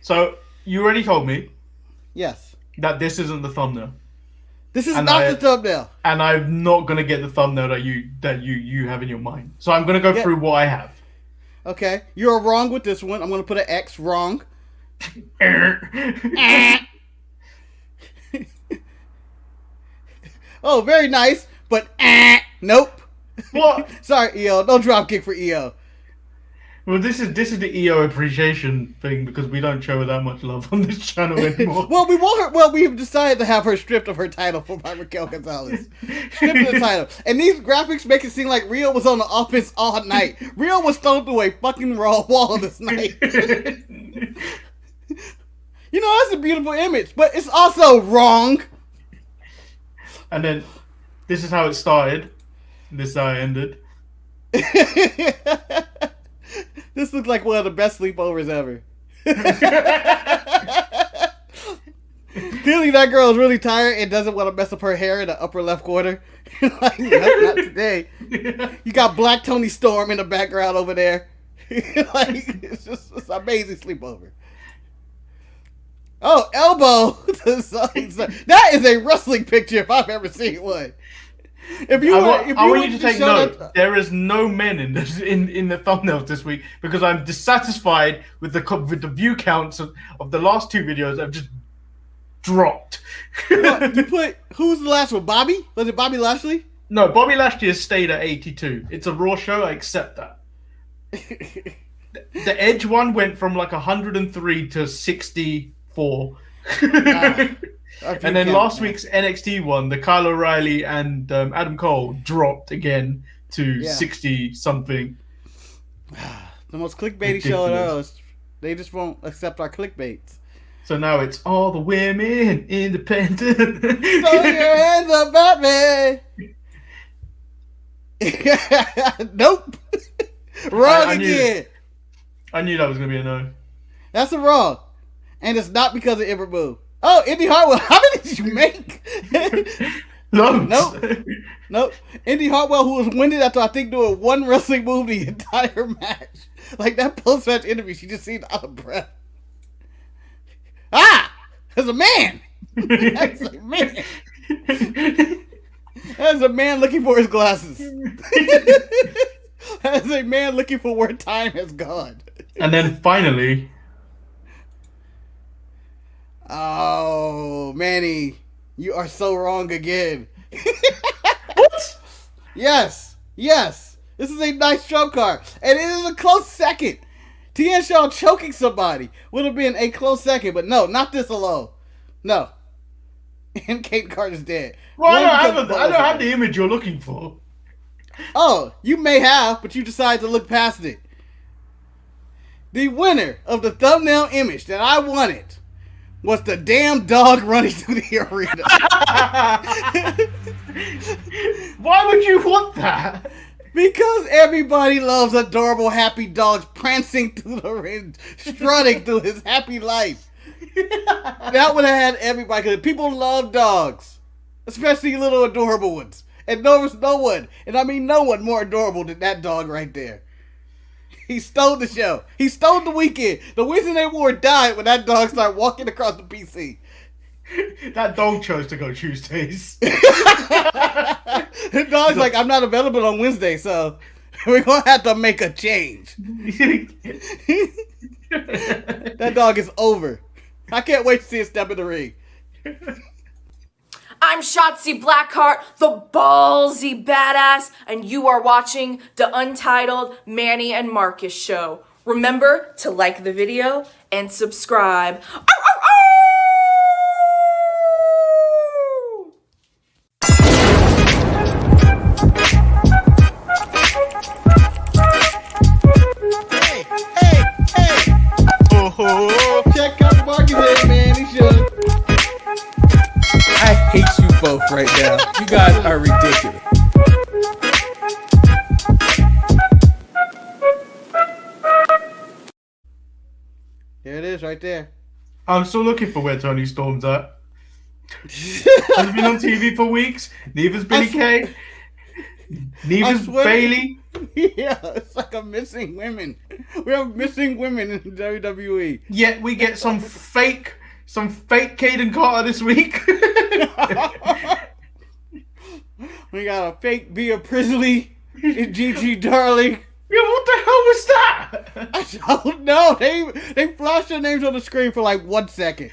So you already told me Yes. that this isn't the thumbnail, This is and not the thumbnail. I'm not gonna get the thumbnail that you have in your mind. So I'm gonna go Yeah. through what I have. Okay. You're wrong with this one. I'm going to put an X wrong. Oh, very nice. But nope. What? Sorry, EO. No drop kick for EO. Well, this is the EO appreciation thing because we don't show her that much love on this channel anymore. Well, we want her. Well, we've decided to have her stripped of her title by Raquel Gonzalez. Stripped of the title. And these graphics make it seem like Rio was on the offense all night. Rio was thrown through a fucking raw wall this night. You know, that's a beautiful image, but it's also wrong. And then this is how it started. This is how it ended. This looks like one of the best sleepovers ever. Clearly, that girl is really tired and doesn't want to mess up her hair in the upper left corner. Like, not today. You got Black Tony Storm in the background over there. Like, it's an amazing sleepover. Oh, elbow! That is a wrestling picture if I've ever seen one. I want you to take note. There is no men in this in the thumbnails this week because I'm dissatisfied with the view counts of the last two videos. I've just dropped. What, you put who's the last one? Bobby? Was it Bobby Lashley? No, Bobby Lashley has stayed at 82. It's a Raw show. I accept that. The Edge one went from like 103 to 64. And then last week's NXT one, the Kyle O'Reilly and Adam Cole dropped again to 60 something. The most clickbaity show on earth. They just won't accept our clickbaits. So now it's all the women independent. Throw your hands up, Batman. Nope. Wrong again. I knew that was gonna be a no. That's a wrong, and it's not because of Ember Moon. Oh, Indi Hartwell, how many did you make? Loads. Nope. Indi Hartwell, who was winded after I think doing one wrestling move the entire match. Like that post-match interview, she just seemed out of breath. Ah! There's a man! That's a man! That's a man looking for his glasses. That's a man looking for where time has gone. And then finally... Oh, Manny, you are so wrong again. What? Yes. This is a nice trump card. And it is a close second. Tian Shaw choking somebody would have been a close second, but no, not this alone. No. And Kate Carter's dead. Well, I don't have the image you're looking for. Oh, you may have, but you decided to look past it. The winner of the thumbnail image that I wanted was the damn dog running through the arena. Why would you want that? Because everybody loves adorable, happy dogs prancing through the ring, strutting through his happy life. That would have had everybody, because people love dogs, especially little adorable ones. And there was no one, and I mean no one more adorable than that dog right there. He stole the show. He stole the weekend. The Wednesday Night War died when that dog started walking across the PC. That dog chose to go Tuesdays. The dog's like, I'm not available on Wednesday, so we're going to have to make a change. That dog is over. I can't wait to see it step in the ring. I'm Shotzi Blackheart, the ballsy badass, and you are watching the Untitled Manny and Marcus show. Remember to like the video and subscribe. Ow, ow, ow! Hey! Oh, check out the Marcus head, man. He should. I hate you both right now. You guys are ridiculous. There it is, right there. I'm still looking for where Tony Storm's at. Has been on TV for weeks. Neither's Billy Kay. Neither's Bailey. Yeah, it's like a missing women. We have missing women in WWE. Yet we get some fake Caden Carter this week. We got a fake Bea Priestley and Gigi Darling. Yeah, what the hell was that? I don't know. They flashed their names on the screen for like 1 second.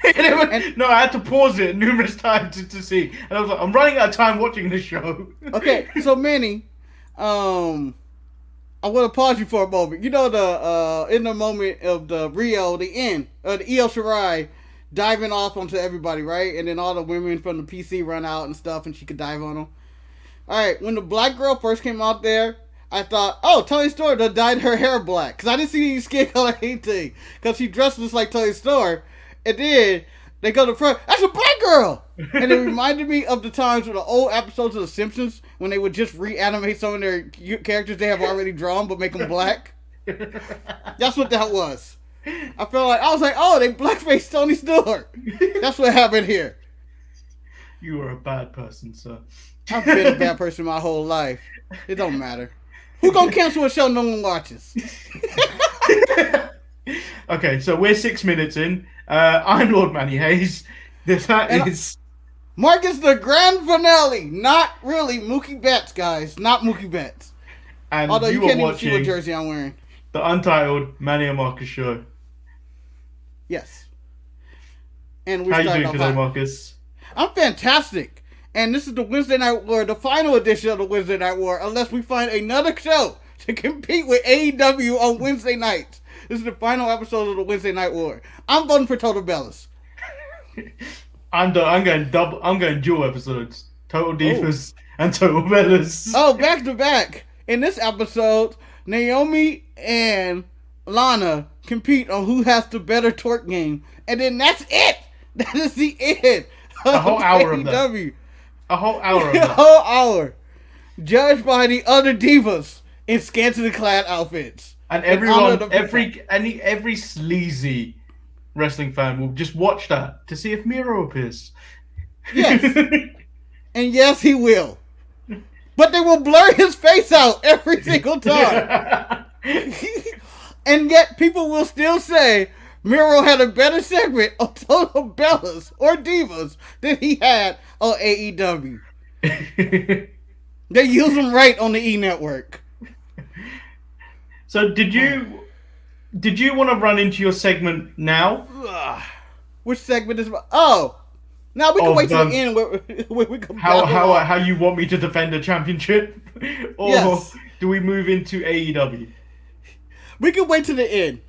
No, I had to pause it numerous times to see. And I was like, I'm running out of time watching this show. Okay, so Manny, I want to pause you for a moment. You know in the moment of the Rio, the end, the Io Shirai diving off onto everybody, right? And then all the women from the PC run out and stuff, and she could dive on them. All right, when the black girl first came out there, I thought, oh, Toni Storm dyed her hair black. Because I didn't see any skin color or anything. Because she dressed just like Toni Storm. And then they go to front, that's a black girl! And it reminded me of the times with the old episodes of The Simpsons when they would just reanimate some of their characters they have already drawn but make them black. That's what that was. I was like, oh, they blackface Toni Storm. That's what happened here. You are a bad person, sir. I've been a bad person my whole life. It don't matter. Who gonna cancel a show no one watches? Okay, so we're 6 minutes in. I'm Lord Manny Hayes. Marcus the grand finale. Not really Mookie Betts, guys. Not Mookie Betts. And although you can't even see what jersey I'm wearing. The untitled Manny and Marcus show. Yes. And how you doing today, Marcus? I'm fantastic. And this is the Wednesday Night War, the final edition of the Wednesday Night War, unless we find another show to compete with AEW on Wednesday nights. This is the final episode of the Wednesday Night War. I'm voting for Total Bellas. I'm going dual episodes. Total Divas and Total Bellas. Oh, back to back. In this episode, Naomi and Lana compete on who has the better twerk game. And then that's it. That is the end. A whole hour of that. A whole hour of that. A whole hour. Judged by the other divas in scantily clad outfits. And everyone, every sleazy wrestling fan will just watch that to see if Miro appears. Yes. And yes, he will. But they will blur his face out every single time. And yet people will still say Miro had a better segment on Total Bellas or Divas than he had on AEW. They use him right on the E Network. So did you want to run into your segment now? Which segment is? Oh, now we can wait till the end where we can. How you want me to defend the championship, or do we move into AEW? We can wait till the end.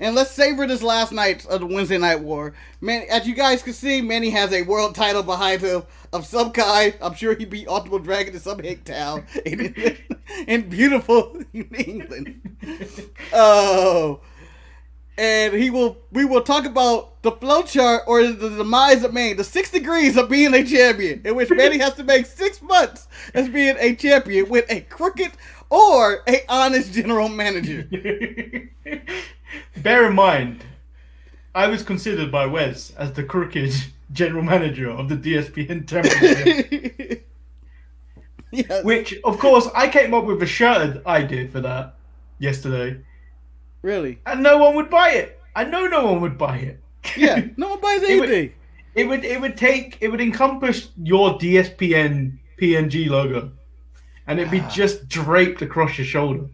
And let's savor this last night of the Wednesday Night War. Man, as you guys can see, Manny has a world title behind him of some kind. I'm sure he beat Ultimate Dragon in some hick town in beautiful England. Oh. And we will talk about the flowchart or the demise of Manny, the 6 degrees of being a champion, in which Manny has to make 6 months as being a champion with a crooked or a honest general manager. Bear in mind, I was considered by Wes as the crooked general manager of the DSPN Championship. Yes. Which, of course, I came up with a shirt idea for that yesterday. Really? And no one would buy it. I know no one would buy it. Yeah, no one buys anything. It would encompass your DSPN PNG logo. And it'd be just draped across your shoulder.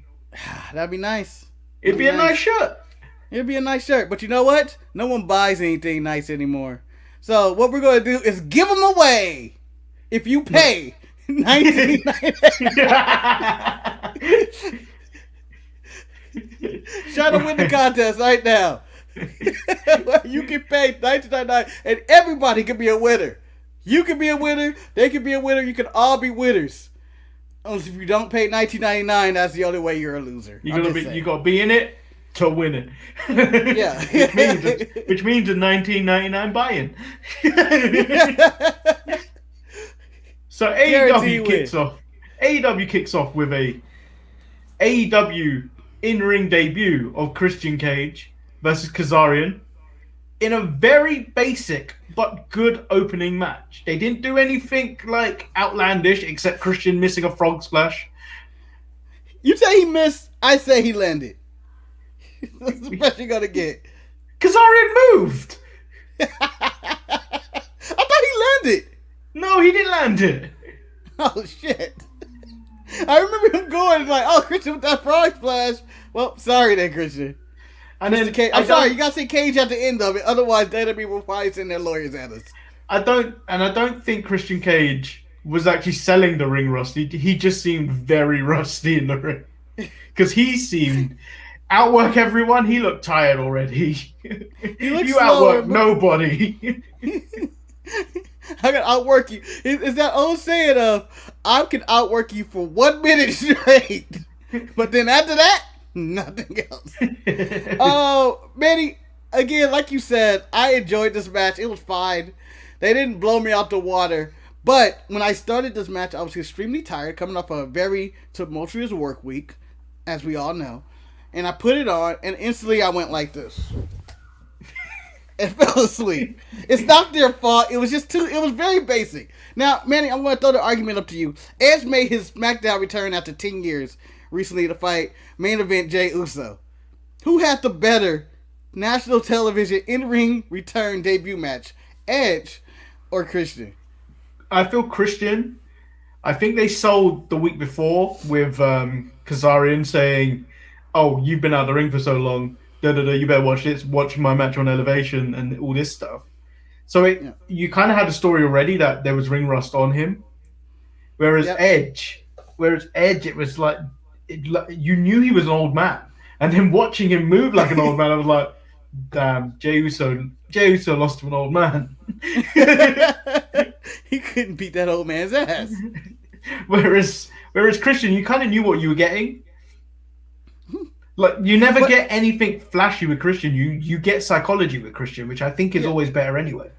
That'd be nice. It'd be a nice shirt. It'd be a nice shirt. But you know what? No one buys anything nice anymore. So what we're going to do is give them away. If you pay $19.99. Try to win the contest right now. You can pay $19.99 and everybody can be a winner. You can be a winner. They can be a winner. You can all be winners. Unless if you don't pay $19.99, that's the only way you're a loser. You got to be in it to win it. Yeah. which means a $19.99 buy-in. So AEW kicks off with a AEW in-ring debut of Christian Cage versus Kazarian in a very basic but good opening match. They didn't do anything like outlandish except Christian missing a frog splash You say he missed. I say he landed. That's the best you're gonna get. Kazarian moved. I thought he landed. No, he didn't land it. Oh shit! I remember him going like, "Oh, Christian with that frog splash." Well, sorry then, Christian. And then Cage, I'm sorry, you gotta say Cage at the end of it. Otherwise, WWE will probably send their lawyers at us. I don't think Christian Cage was actually selling the ring rust. He just seemed very rusty in the ring because he seemed outwork everyone. He looked tired already. You outwork nobody. I can outwork you. Is that old saying of I can outwork you for 1 minute straight, but then after that, nothing else. Oh, Manny, again, like you said, I enjoyed this match. It was fine. They didn't blow me out the water. But when I started this match, I was extremely tired, coming off a very tumultuous work week, as we all know. And I put it on, and instantly I went like this. And fell asleep. It's not their fault. It was just it was very basic. Now, Manny, I'm going to throw the argument up to you. Edge made his SmackDown return after 10 years recently to fight main event Jey Uso. Who had the better national television in-ring return debut match? Edge or Christian? I feel Christian. I think they sold the week before with Kazarian saying, "Oh, you've been out of the ring for so long. You better watch this. Watch my match on Elevation and all this stuff." So you kind of had a story already that there was ring rust on him. Whereas Edge, it was like you knew he was an old man, and then watching him move like an old man, I was like, "Damn, Jey Uso lost to an old man." He couldn't beat that old man's ass. Whereas Christian, you kind of knew what you were getting. Like you never get anything flashy with Christian. You get psychology with Christian, which I think is always better anyway.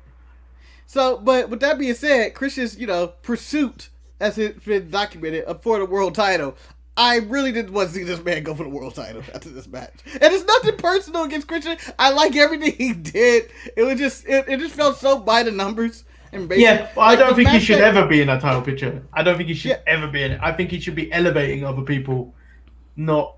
So, but with that being said, Christian's pursuit, as it's been documented, for the world title. I really didn't want to see this man go for the world title after this match, and it's nothing personal against Christian. I like everything he did. It was just it just felt so by the numbers. And I don't think he should ever be in that title picture. I don't think he should ever be in it. I think he should be elevating other people, not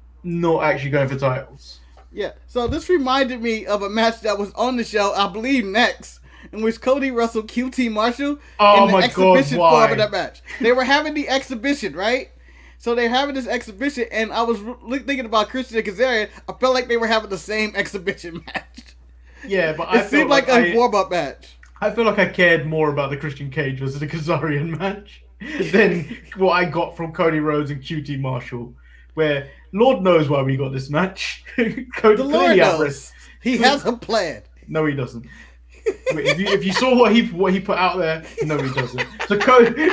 actually going for titles. Yeah. So this reminded me of a match that was on the show, I believe next, in which Cody wrestled QT Marshall in the exhibition form of that match. They were having the exhibition, right? So they're having this exhibition, and I was thinking about Christian and Kazarian. I felt like they were having the same exhibition match. Yeah, but it seemed like a warm-up match. I feel like I cared more about the Christian Cage versus the Kazarian match than what I got from Cody Rhodes and QT Marshall, where Lord knows why we got this match. Cody, the Lord knows. He has a plan. No, he doesn't. If you saw what he put out there, no, he doesn't. So Cody,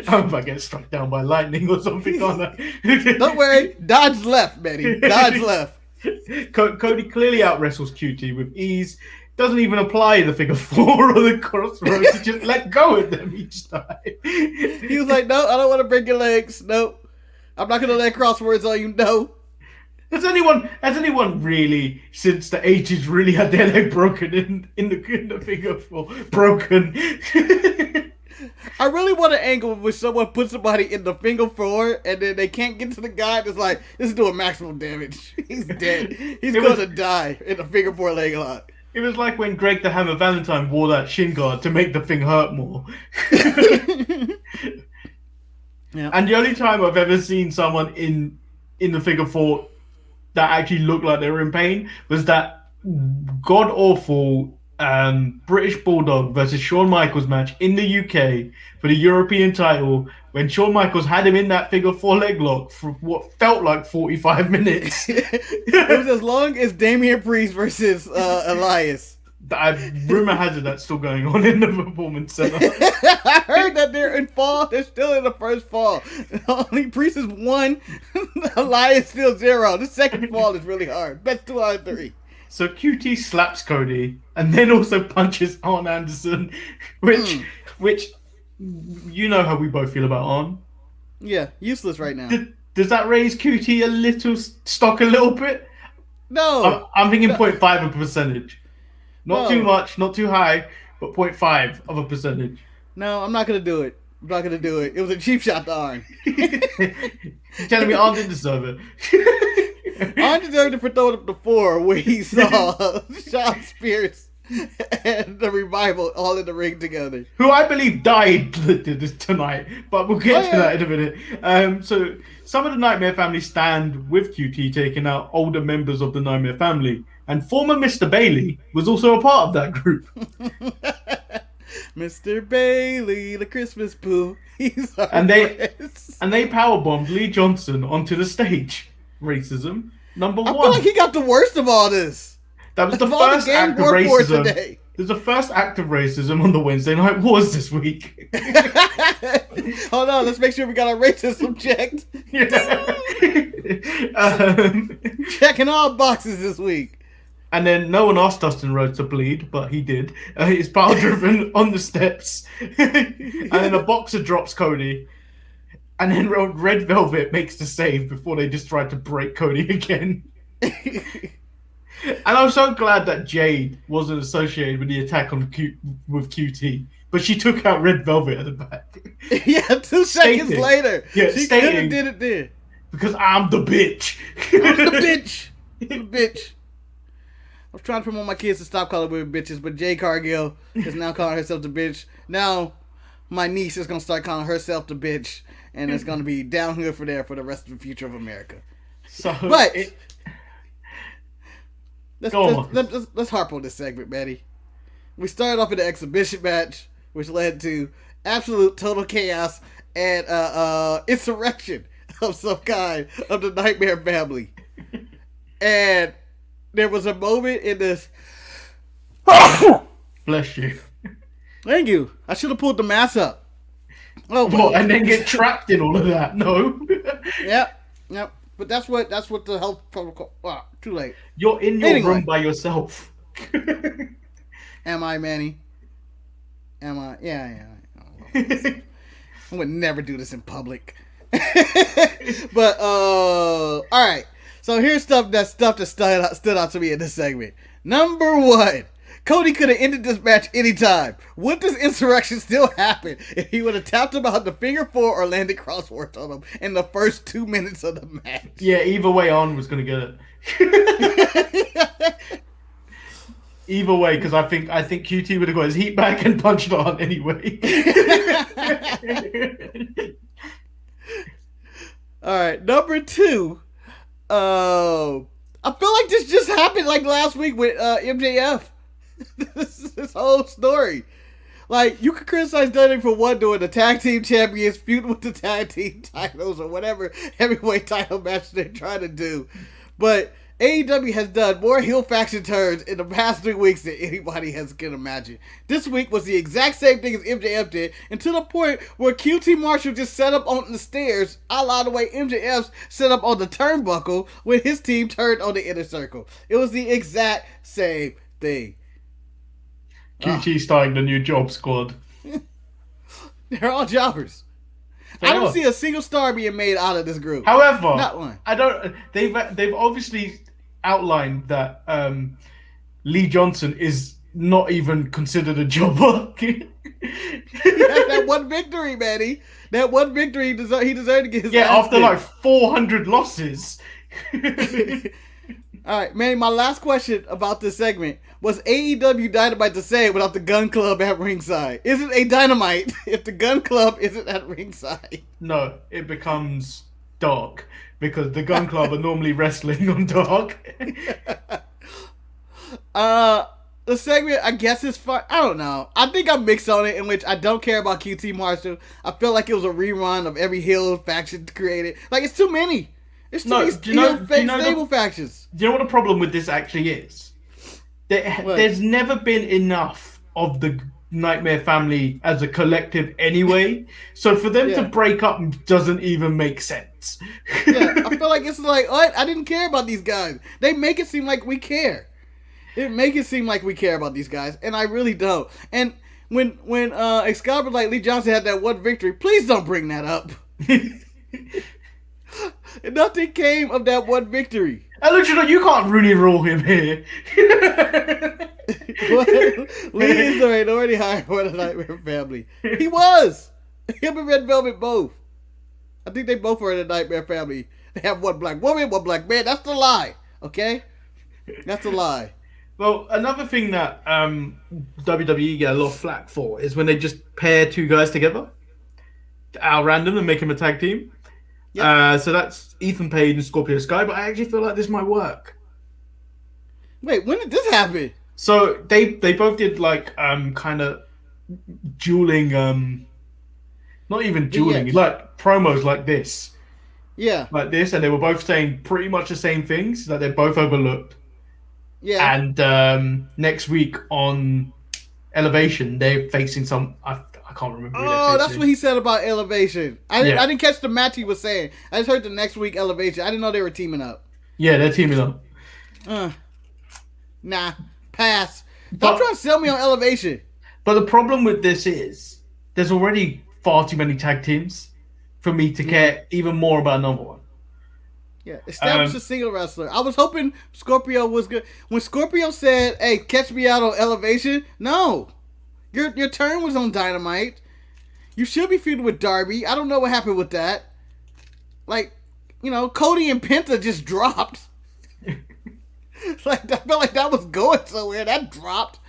I'm about to get struck down by lightning or something on that. Don't worry, dodge left, Manny. Dodge left. Cody clearly out wrestles QT with ease. Doesn't even apply the figure four or the crossroads. He just let go of them each time. He was like, "No, I don't want to break your legs. Nope, I'm not gonna let crosswords on you. No." Has anyone really, since the 80s, really had their leg broken in the figure four? Broken. I really want an angle where someone puts somebody in the finger four and then they can't get to the guy. It's like, this is doing maximum damage. He's dead. He's going to die in the figure four leg lock. It was like when Greg the Hammer Valentine wore that shin guard to make the thing hurt more. Yeah. And the only time I've ever seen someone in the figure four that actually looked like they were in pain was that god-awful British Bulldog versus Shawn Michaels match in the UK for the European title when Shawn Michaels had him in that figure four leg lock for what felt like 45 minutes. It was as long as Damian Priest versus Elias. Rumor has it that's still going on in the Performance Center. I heard that they're in fall. They're still in the first fall. Only Priest is 1. Elias still 0. The second fall is really hard. Best 2 out of 3. So QT slaps Cody and then also punches Arn Anderson, which you know how we both feel about Arn. Yeah, useless right now. Does that raise QT a little bit? No. I'm thinking 0.5 of a percentage. Not too much, not too high, but 0.5 of a percentage. No, I'm not going to do it. I'm not gonna do it. It was a cheap shot to Arn. You're telling me Arn didn't deserve it? Arn deserved it for throwing up the 4 where he saw Shawn Spears and the Revival all in the ring together. Who I believe died tonight, but we'll get to that in a minute. So some of the Nightmare family stand with QT, taking out older members of the Nightmare family. And former Mr. Bailey was also a part of that group. Mr. Bailey, the Christmas poo. And they powerbombed Lee Johnson onto the stage. Racism number 1. I feel like he got the worst of all this. That was the first act of racism. There's the first act of racism on the Wednesday Night Wars this week. Hold on, let's make sure we got our racism checked. Checking all boxes this week. And then no one asked Dustin Rhodes to bleed, but he did. He's power driven on the steps. And then a boxer drops Cody. And then Red Velvet makes the save before they just tried to break Cody again. And I'm so glad that Jade wasn't associated with the attack on with QT. But she took out Red Velvet at the back. Yeah, 2 seconds later. Yeah, she could have did it then. Because I'm the bitch. I'm the bitch. I'm the bitch. I was trying to promote my kids to stop calling women bitches, but Jade Cargill is now calling herself the bitch. Now, my niece is going to start calling herself the bitch. And it's going to be downhill for there for the rest of the future of America. But... Let's harp on this segment, Manny. We started off in an exhibition match, which led to absolute total chaos and insurrection of some kind of the Nightmare family. And there was a moment in this. Bless you. Thank you. I should have pulled the mask up. Oh, what, and then get trapped in all of that? No. Yep. But that's what the health protocol. Wow, too late. You're in your room by yourself. Am I, Manny? Am I? Yeah. I would never do this in public. But all right. So here's stuff that stood out to me in this segment. Number 1. Cody could have ended this match anytime. Would this insurrection still happen if he would have tapped him out the figure 4 or landed crosswords on him in the first 2 minutes of the match? Yeah, either way, On was going to get it. Either way, because I think QT would have got his heat back and punched On anyway. All right, number 2. I feel like this just happened like last week with MJF. This whole story. Like, you could criticize Dynamite for one doing the tag team champions feud with the tag team titles or whatever heavyweight title match they're trying to do. But AEW has done more heel faction turns in the past 3 weeks than anybody can imagine. This week was the exact same thing as MJF did, and to the point where QT Marshall just set up on the stairs, a la the way MJF set up on the turnbuckle when his team turned on the inner circle. It was the exact same thing. QT starting the new job squad. They're all jobbers. I don't see a single star being made out of this group. However, not one. I don't. They've obviously outlined that Lee Johnson is not even considered a jobber. That one victory, Manny. That one victory he deserved to get his ass after like 400 losses. All right, Manny, my last question about this segment was AEW Dynamite the same without the Gun Club at ringside? Is it a Dynamite if the Gun Club isn't at ringside? No, it becomes dark because the Gun Club are normally wrestling on dark. The segment, I guess, is fun. I don't know. I think I'm mixed on it, in which I don't care about QT Marshall. I feel like it was a rerun of every heel faction created. Like, it's too many. It's too many stable factions. Do you know what the problem with this actually is? There's never been enough of the Nightmare family as a collective anyway. So for them to break up doesn't even make sense. I feel like it's like, what? I didn't care about these guys. They make it seem like we care. It make it seem like we care about these guys, and I really don't. And when Escobar, like Lee Johnson, had that one victory, please don't bring that up. Nothing came of that one victory. Lucha, you can't Rooney rule him here. Lee is the minority hire for the Nightmare family. He was. Him and Red Velvet both. I think they both are in the Nightmare Family. They have one black woman, one black man. That's the lie. Okay? That's a lie. Well, another thing that WWE get a lot of flack for is when they just pair two guys together out random and make them a tag team. Yep. So that's Ethan Page and Scorpio Sky, but I actually feel like this might work. Wait, when did this happen? So they both did like kind of dueling, not even dueling, like promos like this. Yeah. Like this, and they were both saying pretty much the same things that they're both overlooked. Yeah. And next week on Elevation, they're facing some. I can't remember. Oh, that's what he said about Elevation. I didn't catch the match he was saying. I just heard the next week Elevation. I didn't know they were teaming up. Yeah, they're teaming up. Nah, pass. Stop trying to sell me on Elevation. But the problem with this is there's already far too many tag teams for me to care even more about another one. Yeah, establish a single wrestler. I was hoping Scorpio was good. When Scorpio said, "Hey, catch me out on Elevation," no, your turn was on Dynamite. You should be feuding with Darby. I don't know what happened with that. Like, Cody and Penta just dropped. Like, I felt like that was going somewhere. That dropped.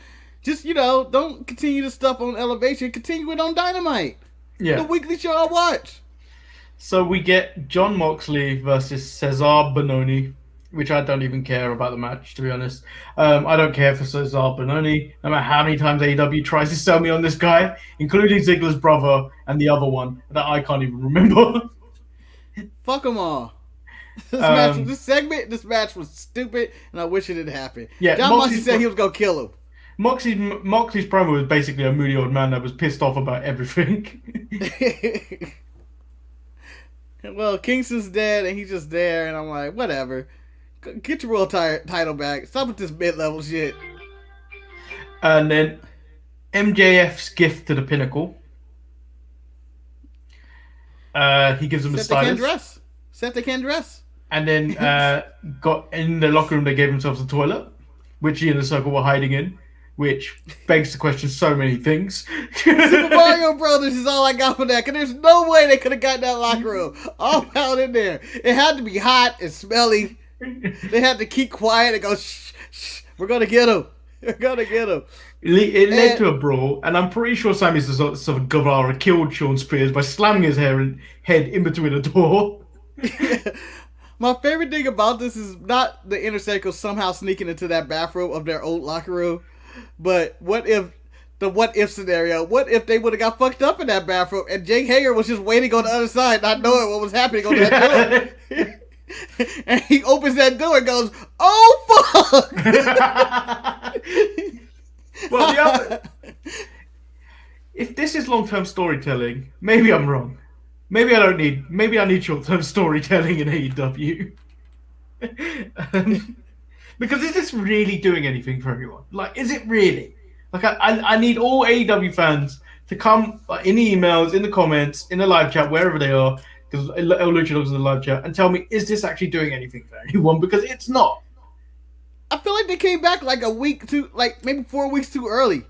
Just, don't continue the stuff on Elevation. Continue it on Dynamite. Yeah. The weekly show I watch. So we get Jon Moxley versus Cezar Bononi, which I don't even care about the match, to be honest. I don't care for Cezar Bononi, no matter how many times AEW tries to sell me on this guy, including Ziggler's brother and the other one that I can't even remember. Fuck them all. This match was stupid, and I wish it didn't happen. Yeah, Jon Moxley said he was going to kill him. Moxley's promo was basically a moody old man that was pissed off about everything. Well, Kingston's dead, and he's just there, and I'm like, whatever. Get your world title back. Stop with this mid-level shit. And then MJF's gift to the Pinnacle. He gives them a stylist. Except they can't dress. And then got in the locker room, they gave themselves a toilet, which he and the Circle were hiding in, which begs to question so many things. Super Mario Brothers is all I got for that, because there's no way they could have gotten that locker room all out in there. It had to be hot and smelly. They had to keep quiet and go, shh, shh, we're going to get him. We're going to get him. It led to a brawl, and I'm pretty sure Sammy Guevara killed Sean Spears by slamming his head in between a door. My favorite thing about this is not the Inner Circle somehow sneaking into that bathroom of their old locker room, but what if scenario? What if they would have got fucked up in that bathroom and Jake Hager was just waiting on the other side, not knowing what was happening on that door? And he opens that door and goes, "Oh fuck!" Well, if this is long-term storytelling, maybe I'm wrong. Maybe I need short-term storytelling in AEW. Because is this really doing anything for everyone? Like, is it really? Like, I need all AEW fans to come in the emails, in the comments, in the live chat, wherever they are, because El Lucha loves in the live chat, and tell me, is this actually doing anything for anyone? Because it's not. I feel like they came back like a week too, like maybe 4 weeks too early.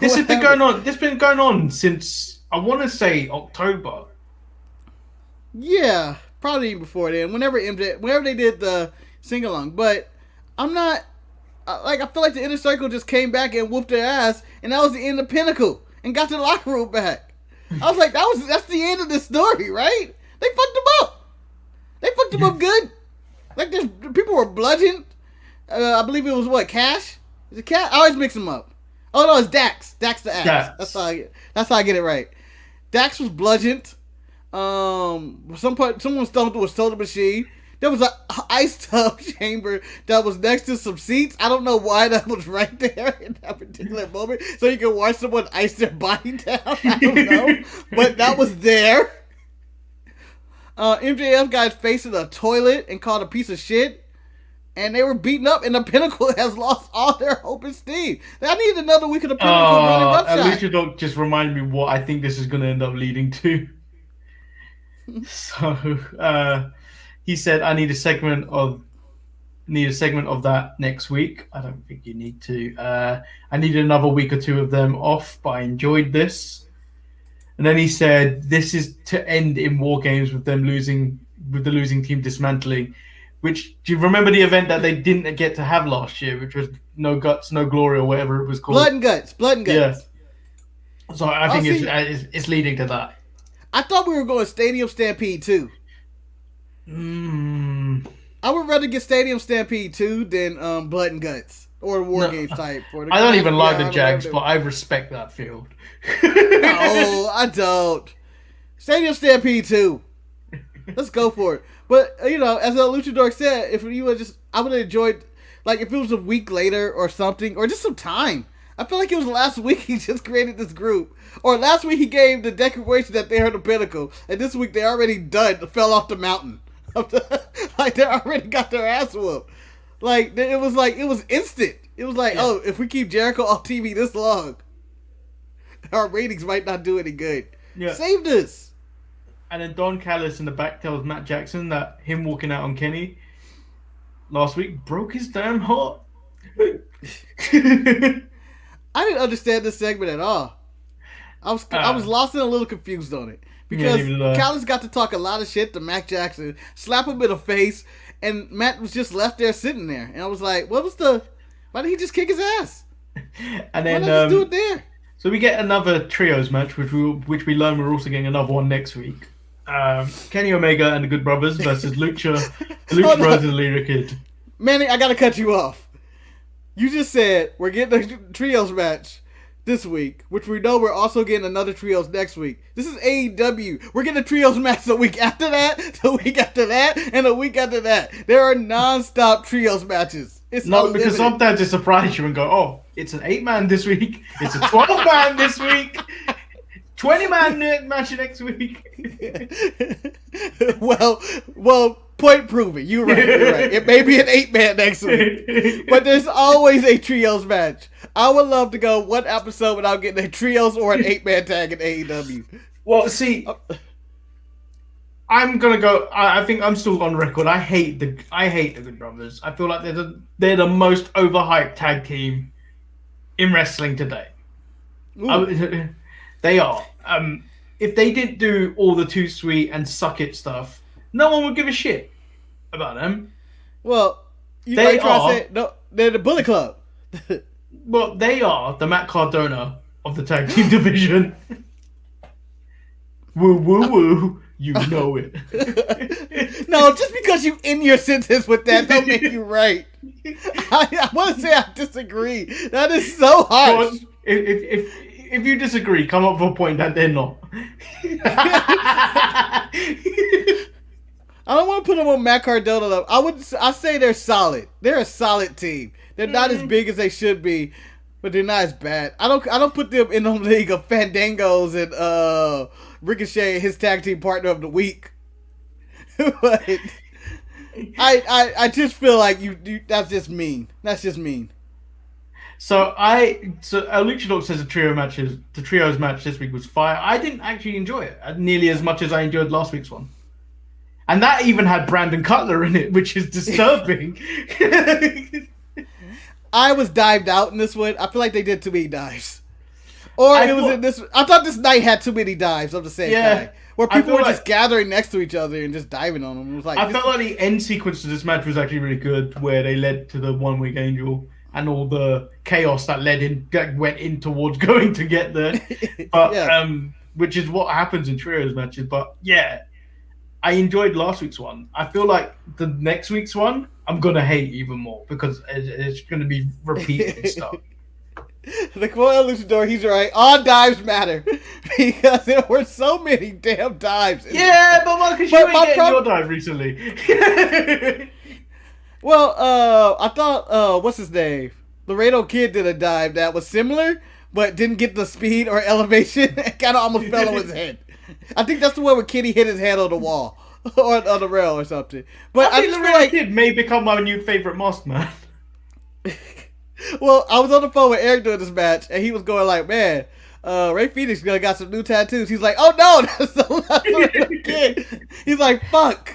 This has been going on. This has been going on since, I want to say, October. Yeah, probably even before then. Whenever they did the sing along, but I'm not I feel like the Inner Circle just came back and whooped their ass, and that was the end of Pinnacle and got the locker room back. I was like, that's the end of the story, right? They fucked them up. They fucked them up good. Like people were bludgeoned. I believe it was Cash? Is it Cash? I always mix them up. Oh no, it's Dax. Dax the ass. Dax. That's how I get it right. Dax was bludgeoned. Someone stumbled through a soda machine. There was an ice tub chamber that was next to some seats. I don't know why that was right there in that particular moment. So you can watch someone ice their body down. I don't know. But that was there. MJF got his face in a toilet and called a piece of shit. And they were beaten up, and the Pinnacle has lost all their hope and steam. I need another week of the Pinnacle running roughshod. Lucha Dog just reminded me what I think this is going to end up leading to. So, he said, I need a segment of that next week. I don't think you need to. I needed another week or two of them off, but I enjoyed this. And then he said, "This is to end in War Games with them losing, with the losing team dismantling." Which, do you remember the event that they didn't get to have last year, which was No Guts, No Glory, or whatever it was called? Blood and Guts. Yeah. So I think it's leading to that. I thought we were going Stadium Stampede 2. I would rather get Stadium Stampede 2 than Blood and Guts or War Games type. I don't even like the Jags, but I respect that field. No, I don't. Stadium Stampede 2. Let's go for it. But, as a Luchador said, if you would I would have enjoyed, like, if it was a week later or something, or just some time. I feel like it was last week he just created this group. Or last week he gave the declaration that they are the Pinnacle, and this week they already fell off the mountain. Like, they already got their ass whooped. It was instant. It was like, oh, if we keep Jericho off TV this long, our ratings might not do any good. Yeah. Saved us. And then Don Callis in the back tells Matt Jackson that him walking out on Kenny last week broke his damn heart. I didn't understand this segment at all. I was lost and a little confused on it. Because Callis got to talk a lot of shit to Matt Jackson, slap him in the face, and Matt was just left there sitting there. And I was like, why did he just kick his ass? And then why not just do it there? So we get another trios match, which we learn we're also getting another one next week. Kenny Omega and the Good Brothers versus Lucha Brothers and Lyra Kid. Manny, I gotta cut you off. You just said we're getting a trios match this week, which we know we're also getting another trios next week. This is AEW. We're getting a trios match the week after that, the week after that, and the week after that. There are non-stop trios matches. It's unlimited. Because sometimes it surprises you and go, oh, it's an 8-man this week. It's a 12-man this week. 20-man match next week. well, point proven. You're right. It may be an 8-man next week, but there's always a trios match. I would love to go one episode without getting a trios or an 8-man tag in AEW. Well, see, I'm gonna go. I think I'm still on record. I hate the Good Brothers. I feel like they're the most overhyped tag team in wrestling today. They are. If they didn't do all the too sweet and suck it stuff, no one would give a shit about them. Well, they're the Bullet Club. Well, they are the Matt Cardona of the tag team division. Woo woo woo, you know it. No, just because you end your sentence with that don't make you right. I want to say I disagree. That is so harsh. Well, if you disagree, come up with a point that they're not. I don't want to put them on Matt Cardona though. I say they're solid. They're a solid team. They're not as big as they should be, but they're not as bad. I don't put them in the league of Fandangos and Ricochet, his tag team partner of the week. But I just feel like you that's just mean. That's just mean. So Lucha Dog says the trios match this week was fire. I didn't actually enjoy it nearly as much as I enjoyed last week's one. And that even had Brandon Cutler in it, which is disturbing. I was dived out in this one. I feel like they did too many dives. I thought this night had too many dives of the same guy. Where people were just gathering next to each other and just diving on them. It was like, I felt like the end sequence of this match was actually really good, where they led to the 1 Week Angel and all the chaos that went in towards going to get there. But which is what happens in trios matches. But yeah, I enjoyed last week's one. I feel like the next week's one, I'm going to hate even more because it's going to be repeating stuff. The quote Luchador, he's right. All dives matter because there were so many damn dives. Yeah, but because you ain't getting your dive recently. Well, I thought, what's his name? Laredo Kid did a dive that was similar, but didn't get the speed or elevation. It kind of almost fell on his head. I think that's the one where Kitty hit his head on the wall or on the rail or something. But I think Laredo Kid may become my new favorite masked man. Well, I was on the phone with Eric during this match, and he was going like, man, Ray Phoenix got some new tattoos. He's like, oh no, that's the kid. He's like, fuck.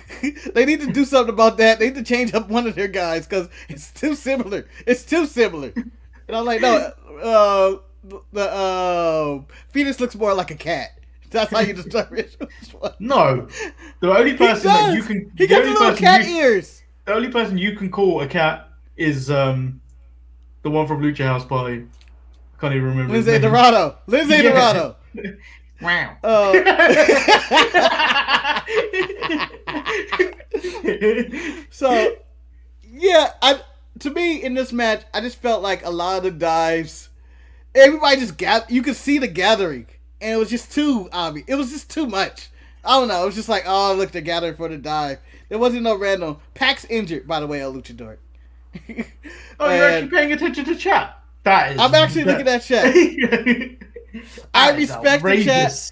They need to do something about that. They need to change up one of their guys because it's too similar. It's too similar. And I'm like, no, the Phoenix looks more like a cat. That's how you distinguish which one. No, the only person that you can He got the little cat ears. The only person you can call a cat is the one from Lucha House Party. I can't even remember. Lindsay Dorado. Wow. So, yeah, to me in this match, I just felt like a lot of the dives, everybody just you could see the gathering, and it was just too obvious. It was just too much. I don't know. It was just like, oh, look, they're gathering for the dive. There wasn't no random. Pac's injured, by the way, on Luchador. Oh, you're actually paying attention to chat. I'm actually looking at chat. I respect the chat.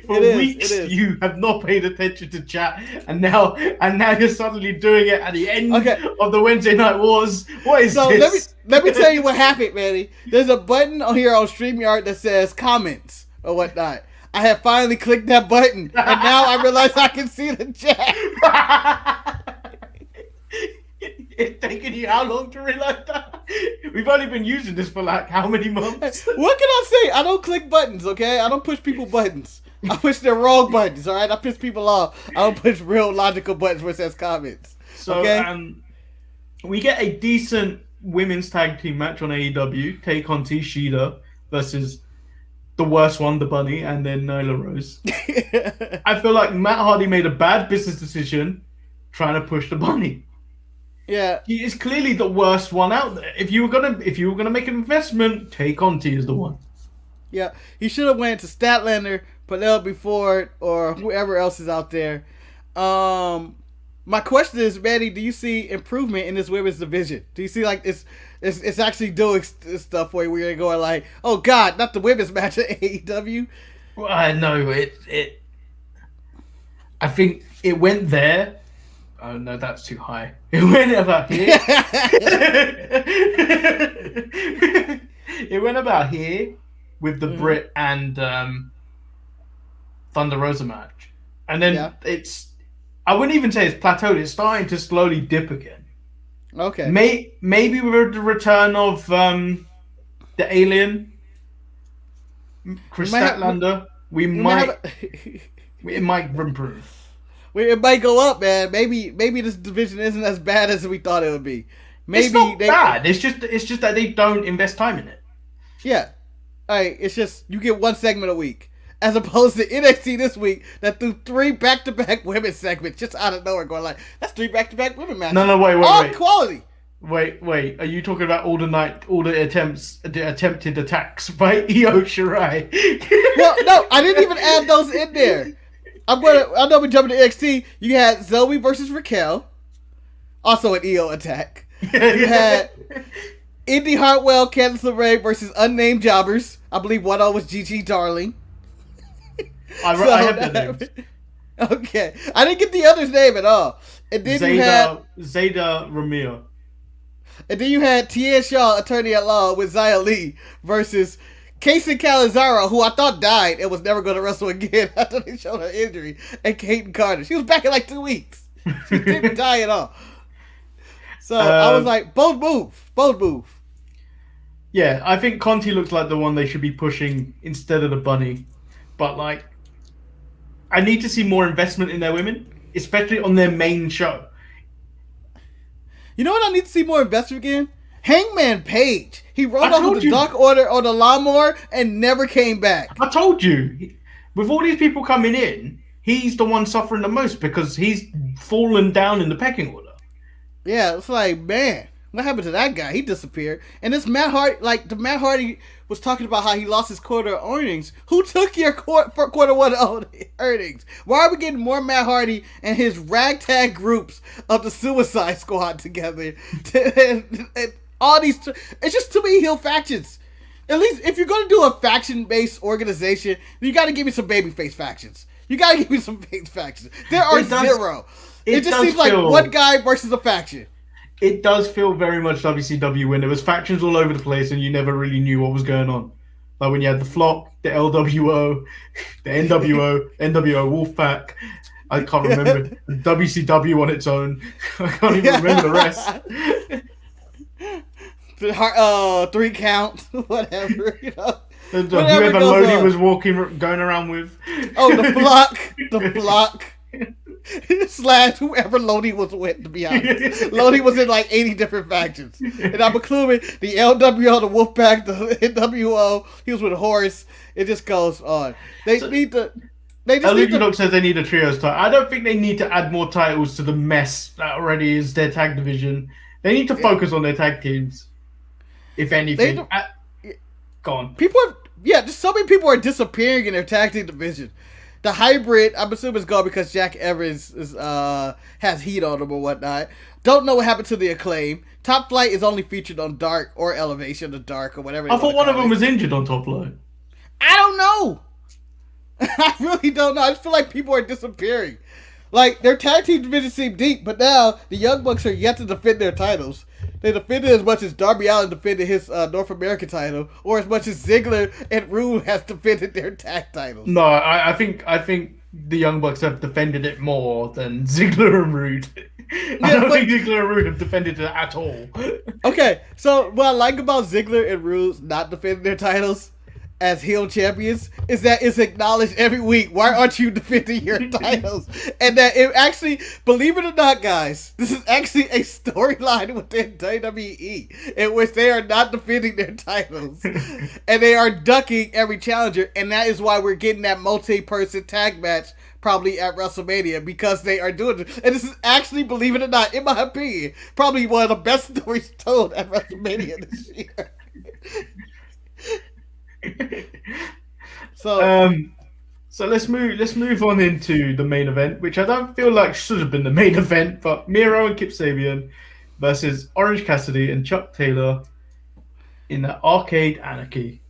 For weeks you have not paid attention to chat, and now you're suddenly doing it at the end of the Wednesday Night Wars. What is this? Let me tell you what happened, Manny. There's a button on here on StreamYard that says comments or whatnot. I have finally clicked that button, and now I realize I can see the chat. It's taken you how long to realize that? We've only been using this for like how many months? What can I say? I don't click buttons, okay? I don't push people buttons. I push the wrong buttons, all right? I piss people off. I don't push real logical buttons where it says comments. So, okay? We get a decent women's tag team match on AEW. Conti, Shida versus the worst one, the Bunny, and then Nyla Rose. I feel like Matt Hardy made a bad business decision trying to push the Bunny. Yeah, he is clearly the worst one out there. If you were gonna make an investment, Conti is the one. Yeah, he should have went to Statlander, Penelope Ford, or whoever else is out there. My question is, Manny, do you see improvement in this women's division? Do you see like it's actually doing stuff where we're going like, oh God, not the women's match at AEW? Well, no, it. I think it went there. Oh no, that's too high. It went about here. It went about here with the Brit and Thunder Rosa match, and then it's. I wouldn't even say it's plateaued. It's starting to slowly dip again. Okay. Maybe with the return of the alien, Chris Statlander, it might improve. It might go up, man. Maybe this division isn't as bad as we thought it would be. Maybe it's not bad. It's just that they don't invest time in it. Yeah. All right. It's just you get one segment a week, as opposed to NXT this week that threw 3 back-to-back women segments just out of nowhere, going like, that's 3 back-to-back women matches. No, wait. All quality. Wait. Are you talking about all the attempted attacks by Io Shirai? Well, no, I didn't even add those in there. I know we jumping to NXT. You had Zoe versus Raquel, also an EO attack. You had Indi Hartwell, Candice LeRae versus unnamed jobbers. I believe one of them was Gigi Darling. I have the names. Okay, I didn't get the other's name at all. And then you had Zayda Ramir. And then you had Tien Shaw, attorney at law, with Xia Li versus Casey Calazaro, who I thought died and was never going to wrestle again after they showed her injury, and Kaden Carter. She was back in like 2 weeks. She didn't die at all. So I was like, both move. Yeah, I think Conti looks like the one they should be pushing instead of the Bunny. But like, I need to see more investment in their women, especially on their main show. You know what I need to see more investment in? Hangman Page. He rode off with the Dark Order on the lawnmower and never came back. I told you. With all these people coming in, he's the one suffering the most because he's fallen down in the pecking order. Yeah, it's like, man, what happened to that guy? He disappeared. And this Matt Hardy, Matt Hardy was talking about how he lost his quarter earnings. Who took your quarter one earnings? Why are we getting more Matt Hardy and his ragtag groups of the Suicide Squad together? and all these, it's just too many heel factions. At least if you're going to do a faction-based organization, you got to give me some babyface factions. You got to give me some face factions. There are zero. It just seems like one guy versus a faction. It does feel very much WCW when there was factions all over the place and you never really knew what was going on. Like when you had the Flock, the LWO, the NWO, NWO Wolfpack. I can't remember. WCW on its own. I can't even remember the rest. 3 count, whatever, Whoever Lodi was going around with. Oh, the block. Slash whoever Lodi was with, to be honest. Lodi was in like 80 different factions. And I'm including the LWO, the Wolfpack, the NWO. He was with Horace. It just goes on. They need to. Lucha says they need a trios title. I don't think they need to add more titles to the mess that already is their tag division. They need to focus on their tag teams. If anything. Go on. Just so many people are disappearing in their tag team division. The hybrid, I'm assuming it's gone because Jack Evans has heat on him or whatnot. Don't know what happened to the Acclaim. Top Flight is only featured on Dark or Elevation of Dark or whatever. I thought one of them was injured on Top Flight. I don't know. I really don't know. I just feel like people are disappearing. Like, their tag team division seemed deep, but now the Young Bucks are yet to defend their titles. They defended as much as Darby Allin defended his North American title, or as much as Ziggler and Rude has defended their tag titles. No, I think the Young Bucks have defended it more than Ziggler and Rude. I don't think Ziggler and Rude have defended it at all. Okay, so what I like about Ziggler and Rude not defending their titles as heel champions is that it's acknowledged every week. Why aren't you defending your titles? And that it actually, believe it or not, guys, this is actually a storyline within WWE in which they are not defending their titles and they are ducking every challenger, and that is why we're getting that multi-person tag match probably at WrestleMania, because they are doing it. And this is actually, believe it or not, in my opinion, probably one of the best stories told at WrestleMania this year. So let's move on into the main event, which I don't feel like should have been the main event, but Miro and Kip Sabian versus Orange Cassidy and Chuck Taylor in the Arcade Anarchy.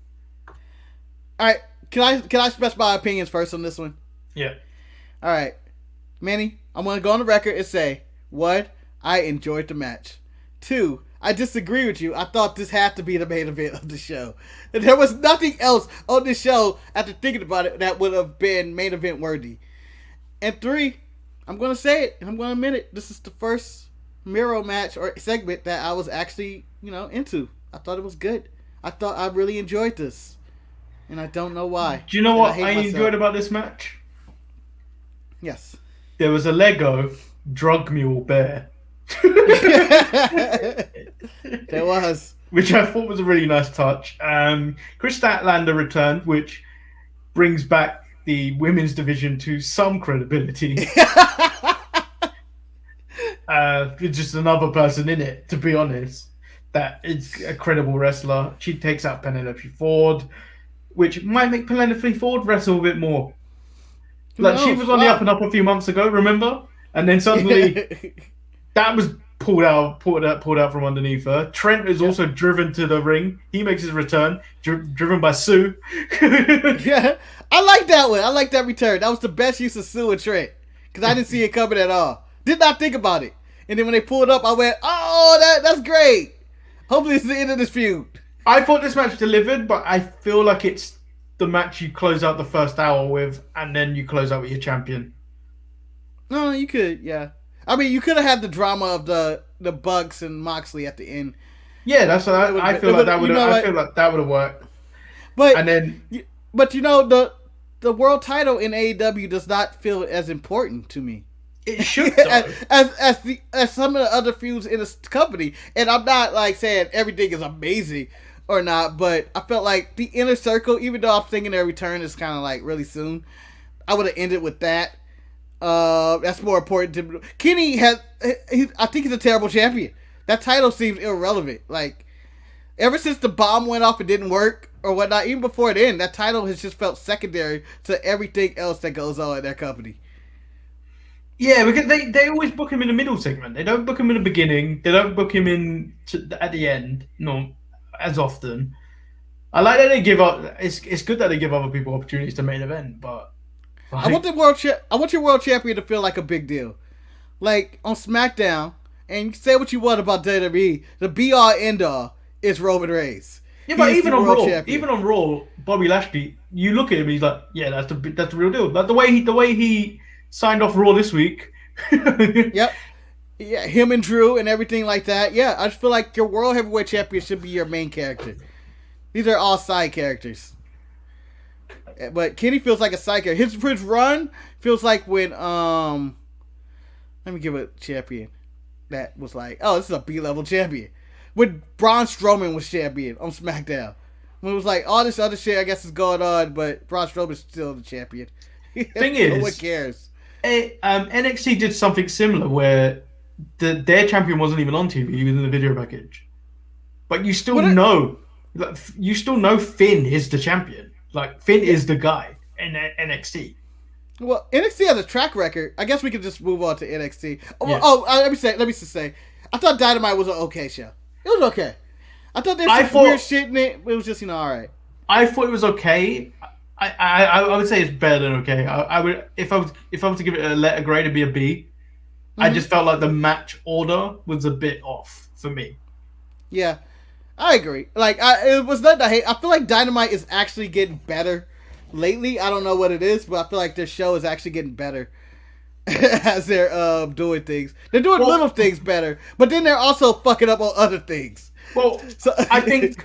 All right, can I express my opinions first on this one? Yeah. All right, Manny, I'm gonna go on the record and say, 1, I enjoyed the match. 2, I disagree with you. I thought this had to be the main event of the show. And there was nothing else on this show, after thinking about it, that would have been main event worthy. And 3, I'm going to say it, and I'm going to admit it. This is the first Miro match or segment that I was actually, into. I thought it was good. I thought I really enjoyed this. And I don't know why. Do you know what I enjoyed about this match? Yes. There was a Lego drug mule bear. There was, which I thought was a really nice touch. Chris Statlander returned, which brings back the women's division to some credibility. Just another person in it, to be honest, that is a credible wrestler. She takes out Penelope Ford, which might make Penelope Ford wrestle a bit more. Like, she was on the up and up a few months ago, remember? And then suddenly that was pulled out from underneath her. Trent is also driven to the ring. He makes his return, driven by Sue. Yeah, I like that one. I like that return. That was the best use of Sue and Trent, because I didn't see it coming at all. Did not think about it. And then when they pulled up, I went, "Oh, that's great. Hopefully, it's the end of this feud." I thought this match delivered, but I feel like it's the match you close out the first hour with, and then you close out with your champion. No, you could, yeah. I mean, you could have had the drama of the Bucks and Moxley at the end. Yeah, that's what I feel like that would have. I feel like that would have worked. But and then, the world title in AEW does not feel as important to me. It should though. as some of the other feuds in this company. And I'm not like saying everything is amazing or not, but I felt like the Inner Circle, even though I'm thinking their return is kind of like really soon, I would have ended with that. That's more important to me. Kenny I think he's a terrible champion. That title seems irrelevant. Like, ever since the bomb went off and didn't work or whatnot, even before then, that title has just felt secondary to everything else that goes on in their company. Yeah, because they always book him in the middle segment. They don't book him in the beginning. They don't book him at the end. No, as often. I like that they give up. It's good that they give other people opportunities to main event, but I want your world champion to feel like a big deal, like on SmackDown. And say what you want about WWE, the be all end all is Roman Reigns. Yeah, but even on Raw, Bobby Lashley, you look at him, he's like, yeah, that's the real deal. Like the way he signed off Raw this week. Yep. Yeah, him and Drew and everything like that. Yeah, I just feel like your World Heavyweight Champion should be your main character. These are all side characters. But Kenny feels like a side character. His run feels like when let me give a champion that was like, oh, this is a B-level champion. When Braun Strowman was champion on SmackDown. When it was like, all this other shit I guess is going on, but Braun Strowman's still the champion. Thing is, no one cares. NXT did something similar where their champion wasn't even on TV, he was in the video package. But you still know Finn is the champion. Like, Finn is the guy in NXT. Well, NXT has a track record. I guess we could just move on to NXT. Yeah. Let me just say, I thought Dynamite was an okay show. It was okay. I thought there was some weird shit in it, but it was just, all right. I thought it was okay. I would say it's better than okay. I would if I was to give it a letter grade, it'd be a B. Mm-hmm. I just felt like the match order was a bit off for me. Yeah, I agree. Like, it was nothing to hate. I feel like Dynamite is actually getting better lately. I don't know what it is, but I feel like their show is actually getting better as they're doing things. They're doing little things better, but then they're also fucking up on other things. Well, so, I think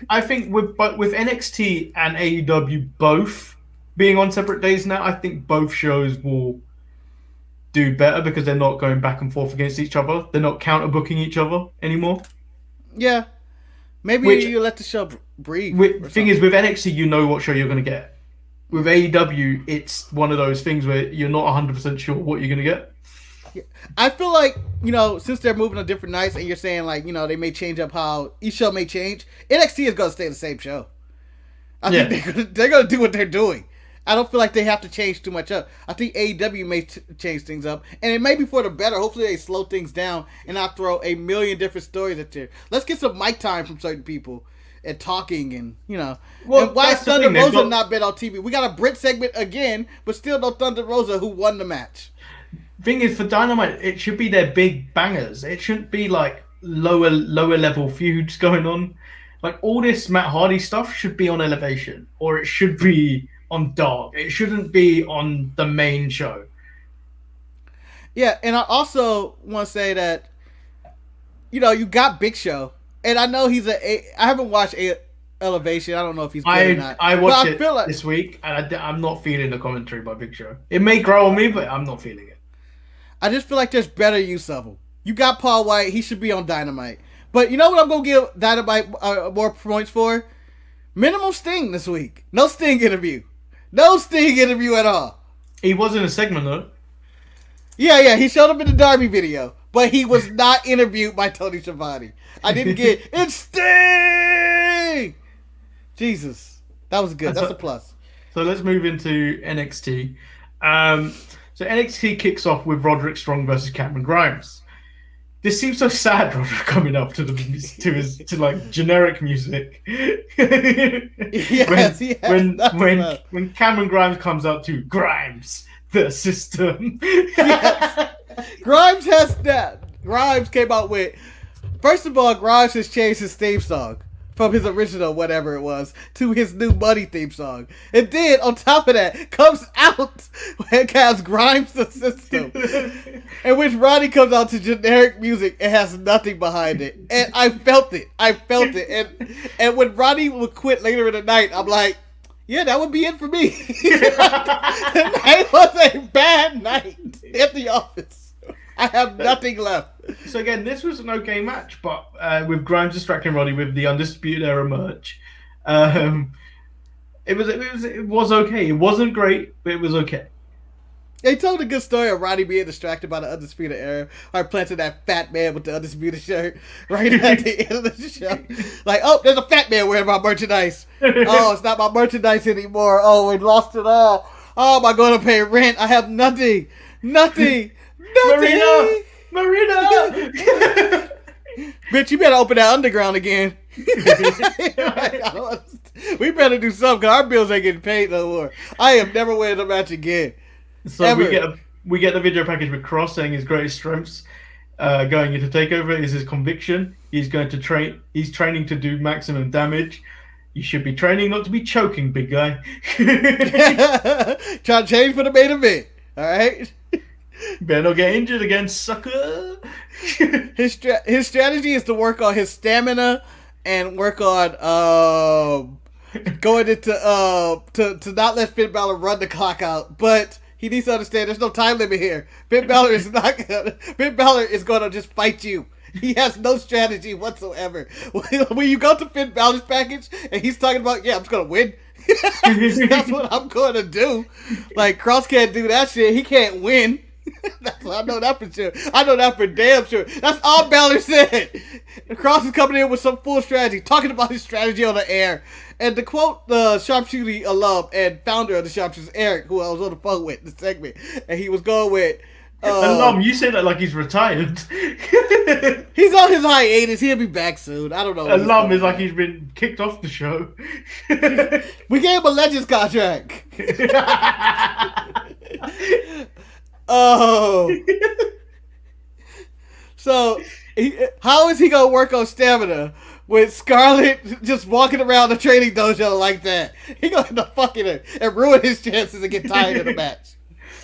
with NXT and AEW both being on separate days now, I think both shows will do better because they're not going back and forth against each other. They're not counter booking each other anymore. Yeah. Maybe you let the show breathe. Thing is, with NXT, you know what show you're going to get. With AEW, it's one of those things where you're not 100% sure what you're going to get. Yeah. I feel like, since they're moving on different nights and you're saying, like, they may change up how each show may change, NXT is going to stay the same show. I think they're going to do what they're doing. I don't feel like they have to change too much up. I think AEW may change things up, and it may be for the better. Hopefully they slow things down and not throw a million different stories at you. Let's get some mic time from certain people and talking and, Well, and why has Thunder Rosa not been on TV? We got a Brit segment again, but still no Thunder Rosa who won the match. Thing is, for Dynamite, it should be their big bangers. It shouldn't be like lower level feuds going on. Like, all this Matt Hardy stuff should be on Elevation, or it should be on Dark. It shouldn't be on the main show. Yeah, and I also want to say that, you got Big Show, and I know I haven't watched Elevation. I don't know if he's good or not. I watched it this week, and I'm not feeling the commentary by Big Show. It may grow on me, but I'm not feeling it. I just feel like there's better use of him. You got Paul White. He should be on Dynamite. But you know what I'm going to give Dynamite more points for? Minimum Sting this week. No Sting interview. No Sting interview at all. He was in a segment, though. Yeah. He showed up in the Darby video. But he was not interviewed by Tony Schiavone. I didn't get it's Sting! Jesus. That was good. That's a plus. So let's move into NXT. So NXT kicks off with Roderick Strong versus Cameron Grimes. This seems so sad, Roderick, coming up to like generic music. When Cameron Grimes comes out to Grimes, the system. Yes. Grimes has that. Grimes came out with. First of all, Grimes has changed his theme song from his original whatever it was to his new Money theme song. And then on top of that comes out and has Grimes the system. In which Roddy comes out to generic music and has nothing behind it. And I felt it. And when Roddy would quit later in the night, I'm like, yeah, that would be it for me. The night was a bad night at the office. I have nothing left. So again, this was an okay match, but with Grimes distracting Roddy with the Undisputed Era merch, it was okay. It wasn't great, but it was okay. They told a good story of Roddy being distracted by the Undisputed Era, or planting that fat man with the Undisputed shirt right at the end of the show. Like, oh, there's a fat man wearing my merchandise. Oh, it's not my merchandise anymore. Oh, we lost it all. Oh, am I going to pay rent? I have nothing. Nothing. Marina! Bitch, you better open that underground again. We better do something, because our bills ain't getting paid no more. I am never winning a match again. So ever. we get the video package with Cross saying his greatest strengths going into TakeOver is his conviction. He's going to train. He's training to do maximum damage. You should be training not to be choking, big guy. Trying to change for the main event. All right. Better not get injured again, sucker. His strategy is to work on his stamina and work on going into to not let Finn Balor run the clock out. But he needs to understand there's no time limit here. Finn Balor is going to just fight you. He has no strategy whatsoever. When you go to Finn Balor's package and he's talking about, I'm just going to win. That's what I'm going to do. Like, Cross can't do that shit. He can't win. I know that for sure. I know that for damn sure. That's all Balor said. Cross is coming in with some full strategy, talking about his strategy on the air. And to quote the sharpshooting alum and founder of the Sharpshooters, Eric, who I was on the phone with in the segment, and he was going with... alum, you say that like he's retired. He's on his hiatus. He'll be back soon. I don't know. Alum is like he's been kicked off the show. We gave him a Legends contract. Oh. So, how is he going to work on stamina with Scarlett just walking around the training dojo like that? He going to end up fucking her and ruin his chances and get tired of the match.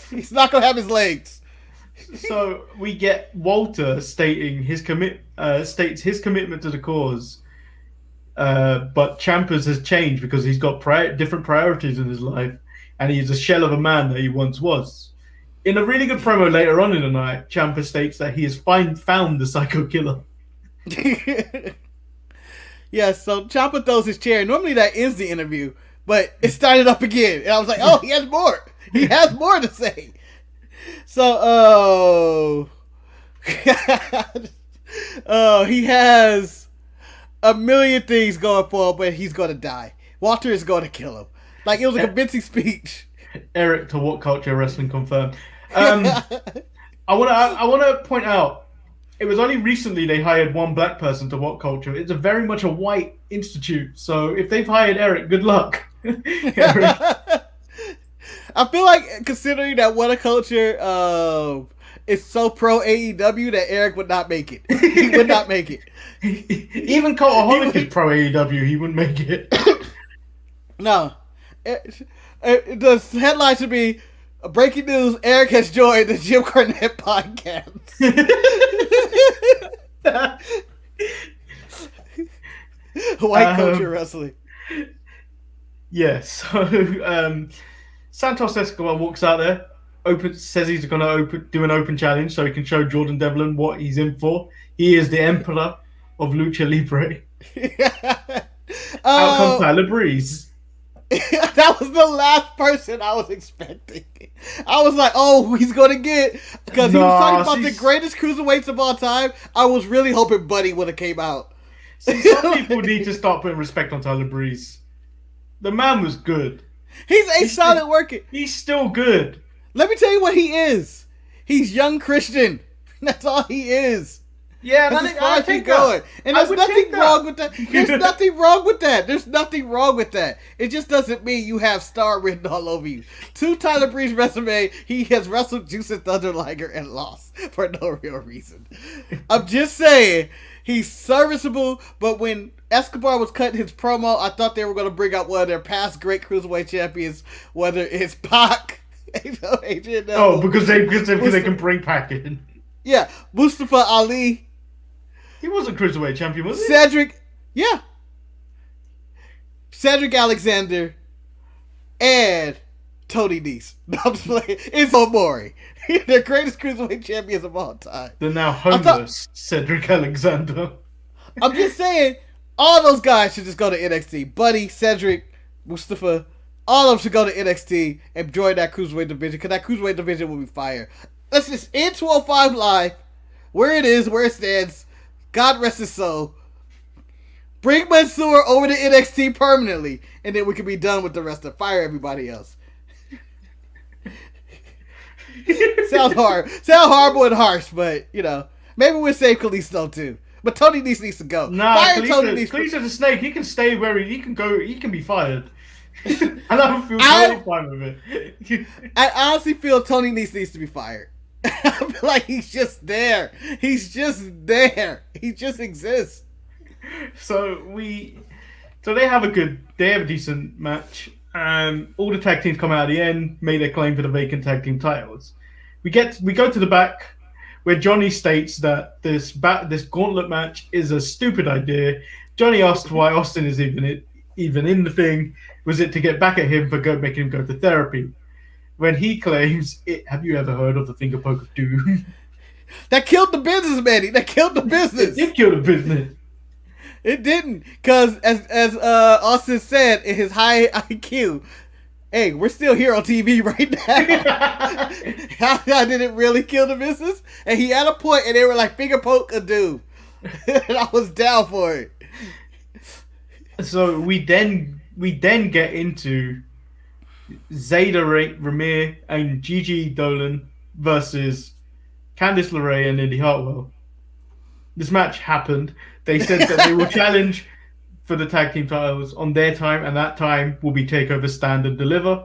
He's not going to have his legs. So we get Walter stating states his commitment to the cause, but Ciampa's has changed because he's got different priorities in his life, and he's a shell of a man that he once was. In a really good promo later on in the night, Ciampa states that he has found the Psycho Killer. Yeah, so Ciampa throws his chair. Normally that ends the interview, but it started up again, and I was like, "Oh, he has more. He has more to say." So, he has a million things going for him, but he's going to die. Walter is going to kill him. Like, it was a convincing speech. Eric to What Culture Wrestling confirmed. I want to point out, it was only recently they hired one black person to What Culture. It's very much a white institute. So if they've hired Eric, good luck. Eric. I feel like, considering that What a Culture is so pro AEW, that Eric would not make it. He would not make it. Even Cultaholic is pro AEW. He wouldn't make it. No. The headline should be, breaking news, Eric has joined the Jim Cornette podcast. White Culture Wrestling. Yes. So, Santos Escobar walks out there, says he's going to do an open challenge so he can show Jordan Devlin what he's in for. He is the emperor of Lucha Libre. Out comes Tyler Breeze. That was the last person I was expecting. I was like, oh, he's going to get... Because he was talking about the greatest cruiserweights of all time. I was really hoping Buddy would have came out. See, some people need to start putting respect on Tyler Breeze. The man was good. He's solid working. He's still good. Let me tell you what he is. He's young Christian. That's all he is. Yeah, that's as far as he's going. And there's nothing wrong with that. There's nothing wrong with that. There's nothing wrong with that. It just doesn't mean you have star written all over you. To Tyler Breeze's resume, he has wrestled Juice and Thunder Liger and lost for no real reason. I'm just saying, he's serviceable, but when Escobar was cutting his promo, I thought they were going to bring out one of their past great cruiserweight champions, whether it's Pac, Adrian Neville. Oh, because they can bring Pac in. Yeah, Mustafa Ali. He wasn't cruiserweight champion, was he? Cedric Alexander and Tony Nese. No, I'm just playing. It's Omori. The greatest cruiserweight champions of all time. The now homeless Cedric Alexander. I'm just saying, all those guys should just go to NXT. Buddy, Cedric, Mustafa, all of them should go to NXT and join that cruiserweight division, because that cruiserweight division will be fire. Let's just end 205 Live, where it is, where it stands. God rest his soul. Bring Mansoor over to NXT permanently, and then we can be done with the rest of fire everybody else. Sounds horrible and harsh, but maybe we'll save Kalisto too. But Tony needs to go. Nah, Kalisto's a snake. He can stay where he can go. He can be fired. And I feel totally fine with it. I honestly feel Tony needs to be fired. I feel like he's just there. He's just there. He just exists. So they have a decent match. All the tag teams come out at the end, made their claim for the vacant tag team titles. we go to the back where Johnny states that this gauntlet match is a stupid idea. Johnny asks why Austin is even in the thing. Was it to get back at him for making him go to therapy? When he claims, have you ever heard of the finger poke of doom? That killed the business, Manny. That killed the business. It did kill the business. It didn't, because as Austin said in his high IQ, hey, we're still here on TV right now. How did it really kill the business? And he had a point, and they were like, finger poke of doom. And I was down for it. So we then get into Zeta Ramir and Gigi Dolan versus Candice LeRae and Indi Hartwell. This match happened. They said that they will challenge for the tag team titles on their time, and that time will be Takeover Stand and Deliver.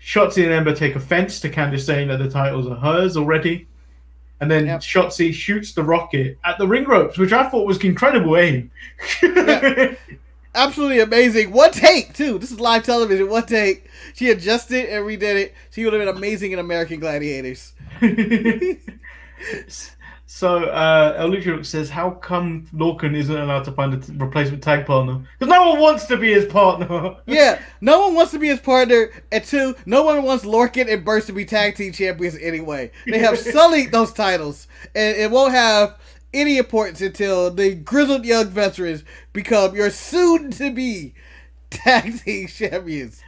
Shotzi and Ember take offense to Candice saying that the titles are hers already. And then Shotzi shoots the rocket at the ring ropes, which I thought was incredible aim. Absolutely amazing. One take, too. This is live television. One take. She adjusted and redid it. She would have been amazing in American Gladiators. So, El Lucha says, how come Lorcan isn't allowed to find a replacement tag partner? Because no one wants to be his partner. Yeah, no one wants to be his partner. And two, no one wants Lorcan and Burst to be tag team champions anyway. They have sullied those titles. And it won't have any importance until the grizzled young veterans become your soon-to-be tag team champions.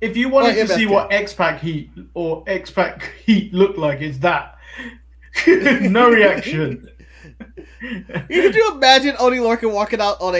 If you wanted to see what X-Pac Heat or X-Pac Heat look like, it's that. No reaction. Could you imagine Oney Lorcan walking out on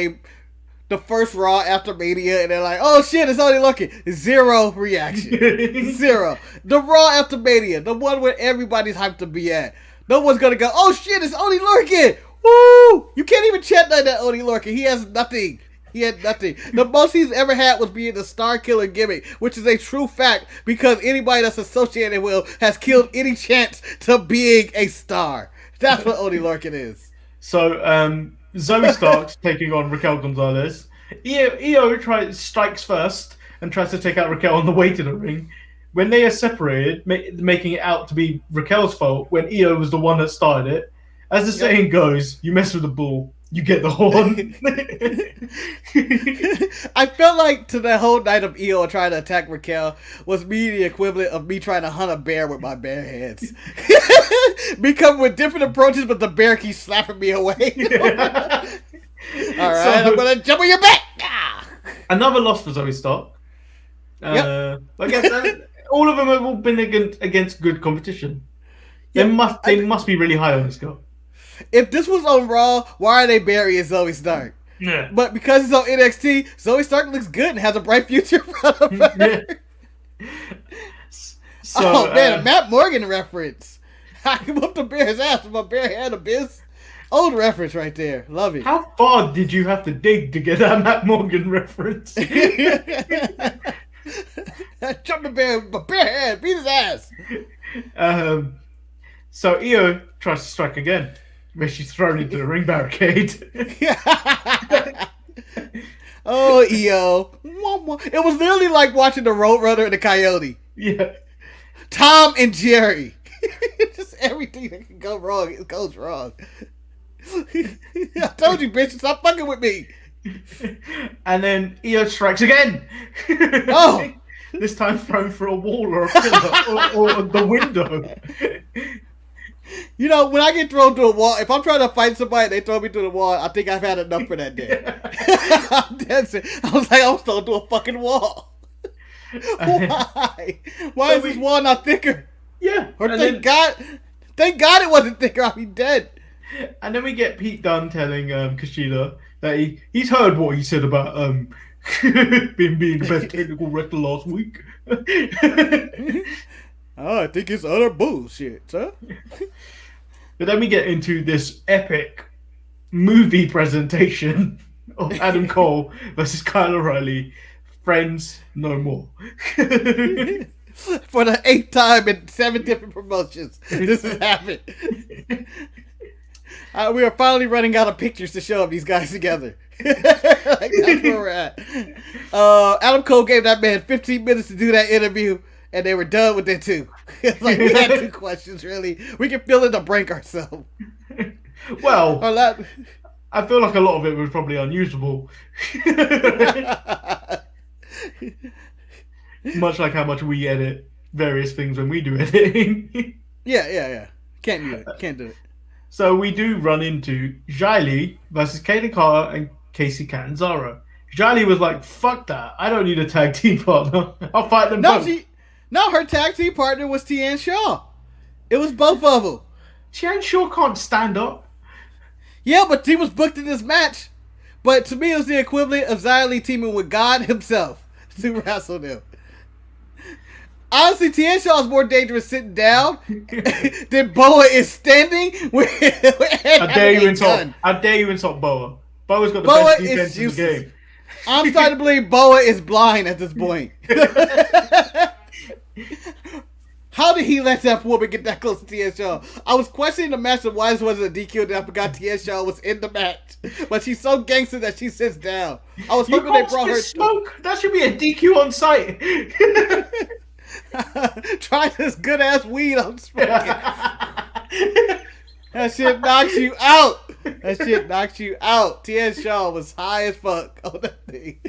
the first Raw after Mania and they're like, oh shit, it's Oney Lorcan. Zero reaction. Zero. The Raw after Mania, the one where everybody's hyped to be at. No one's gonna go, oh shit, it's Oney Lorcan. Woo! You can't even chant like that Oney Lorcan. He has nothing. He had nothing. The most he's ever had was being the star killer gimmick, which is a true fact because anybody that's associated with has killed any chance to being a star. That's what Oney Lorcan is. So, Zoe Stark's taking on Raquel Gonzalez. Io strikes first and tries to take out Raquel on the way to the ring. When they are separated, making it out to be Raquel's fault when Io was the one that started it. As the saying goes, you mess with the bull, you get the horn. I felt like to the whole night of Io trying to attack Raquel was me the equivalent of me trying to hunt a bear with my bare hands. Me come with different approaches, but the bear keeps slapping me away. All right, I'm going to jump on your back. Another loss for Zoe Stark. I guess all of them have all been against good competition. They must be really high on this girl. If this was on Raw, why are they burying Zoe Stark? Yeah. But because it's on NXT, Zoe Stark looks good and has a bright future in front of her. Yeah. So, a Matt Morgan reference. I can whoop the bear's ass with my bare hand abyss. Old reference right there. Love it. How far did you have to dig to get that Matt Morgan reference? Jump the bear with my bare hand. Beat his ass. So Io tries to strike again, where she's thrown into the ring barricade. Oh, Io. It was literally like watching the Roadrunner and the Coyote. Yeah. Tom and Jerry. Just everything that can go wrong, it goes wrong. I told you, bitch, stop fucking with me. And then Io strikes again. Oh. This time thrown for a wall or a pillar or the window. You know, when I get thrown to a wall, if I'm trying to fight somebody and they throw me to the wall, I think I've had enough for that day. I'm dead serious. I was like, I'm thrown to a fucking wall. Why? Why is this wall not thicker? Yeah. Or thank God it wasn't thicker. I'd be dead. And then we get Pete Dunne telling Kushida that he's heard what he said about being the best technical wrestler last week. Oh, I think it's utter bullshit, huh? But then we get into this epic movie presentation of Adam Cole versus Kyle O'Reilly. Friends no more. For the 8th time in 7 different promotions, this has happened. We are finally running out of pictures to show of these guys together. That's where we're at. Adam Cole gave that man 15 minutes to do that interview, and they were done with it too. It's like we had 2 questions, really. We can fill in the blank ourselves. Well, I feel like a lot of it was probably unusable. Much like how much we edit various things when we do editing. Yeah. Can't do it. So we do run into Xylee versus Kaden Carter and Casey Catanzaro. Xylee was like, fuck that. I don't need a tag team partner. I'll fight them both. No, her tag team partner was Tian Shaw. It was both of them. Tian Shaw can't stand up. Yeah, but he was booked in this match. But to me, it was the equivalent of Xylee teaming with God himself to wrestle them. Honestly, Tian Shaw is more dangerous sitting down than Boa is standing. I dare you insult Boa. Boa's got the best defense in the game. I'm starting to believe Boa is blind at this point. How did he let that woman get that close to Tian Shaw? I was questioning the match of why this wasn't a DQ, and I forgot Tian Shaw was in the match. But she's so gangster that she sits down. I was hoping they brought her smoke. That should be a DQ on site. Try this good ass weed I'm smoking. That shit knocks you out. Tian Shaw was high as fuck on that thing.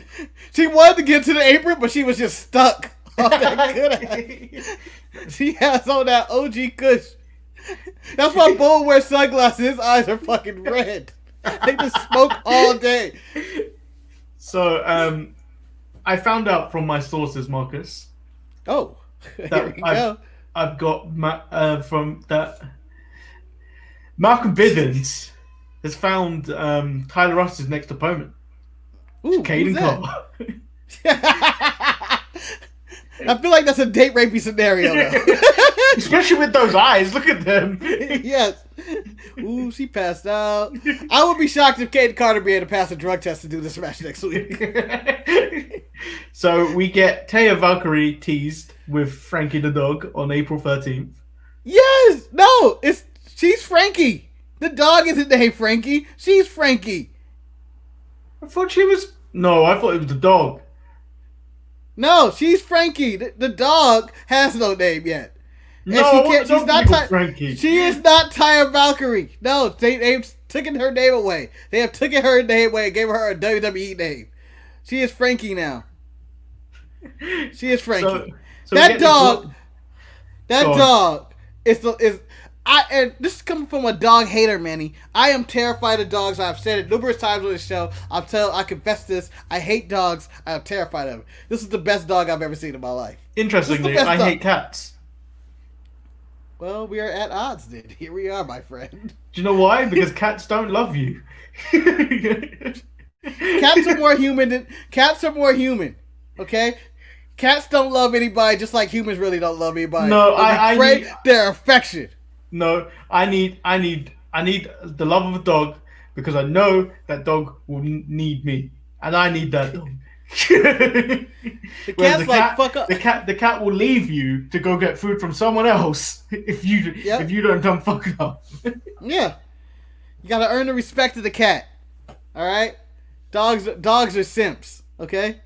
She wanted to get to the apron, but she was just stuck on that good ass. She has on that OG Kush. That's why Bo wears sunglasses. His eyes are fucking red. They just smoke all day. So, I found out from my sources, Marcus. Oh, here we go. I've got from that Malcolm Bivens has found Tyler Ross's next opponent. Ooh, Caden Carter. I feel like that's a date rapey scenario, though. Especially with those eyes. Look at them. Yes. Ooh, she passed out. I would be shocked if Caden Carter be able to pass a drug test to do this match next week. So we get Taya Valkyrie teased with Frankie the dog on April 13th. Yes! No! She's Frankie. The dog isn't named Frankie. She's Frankie. I thought she was... No, I thought it was the dog. No, she's Frankie. The dog has no name yet. And no, she's not Frankie. She is not Taya Valkyrie. No, they've taken her name away. They have taken her name away and gave her a WWE name. She is Frankie now. She is Frankie. So that dog is and this is coming from a dog hater, Manny. I am terrified of dogs. I've said it numerous times on this show. I confess this. I hate dogs. I am terrified of them. This is the best dog I've ever seen in my life. Interestingly, I hate cats. Well, we are at odds then. Here we are, my friend. Do you know why? Because cats don't love you. Cats are more human. Okay? Cats don't love anybody just like humans really don't love anybody. No, they're affection. No, I need the love of a dog because I know that dog will need me, and I need that dog. The cat will leave you to go get food from someone else if you don't fuck it up. Yeah, you gotta earn the respect of the cat. All right, dogs are simps. Okay,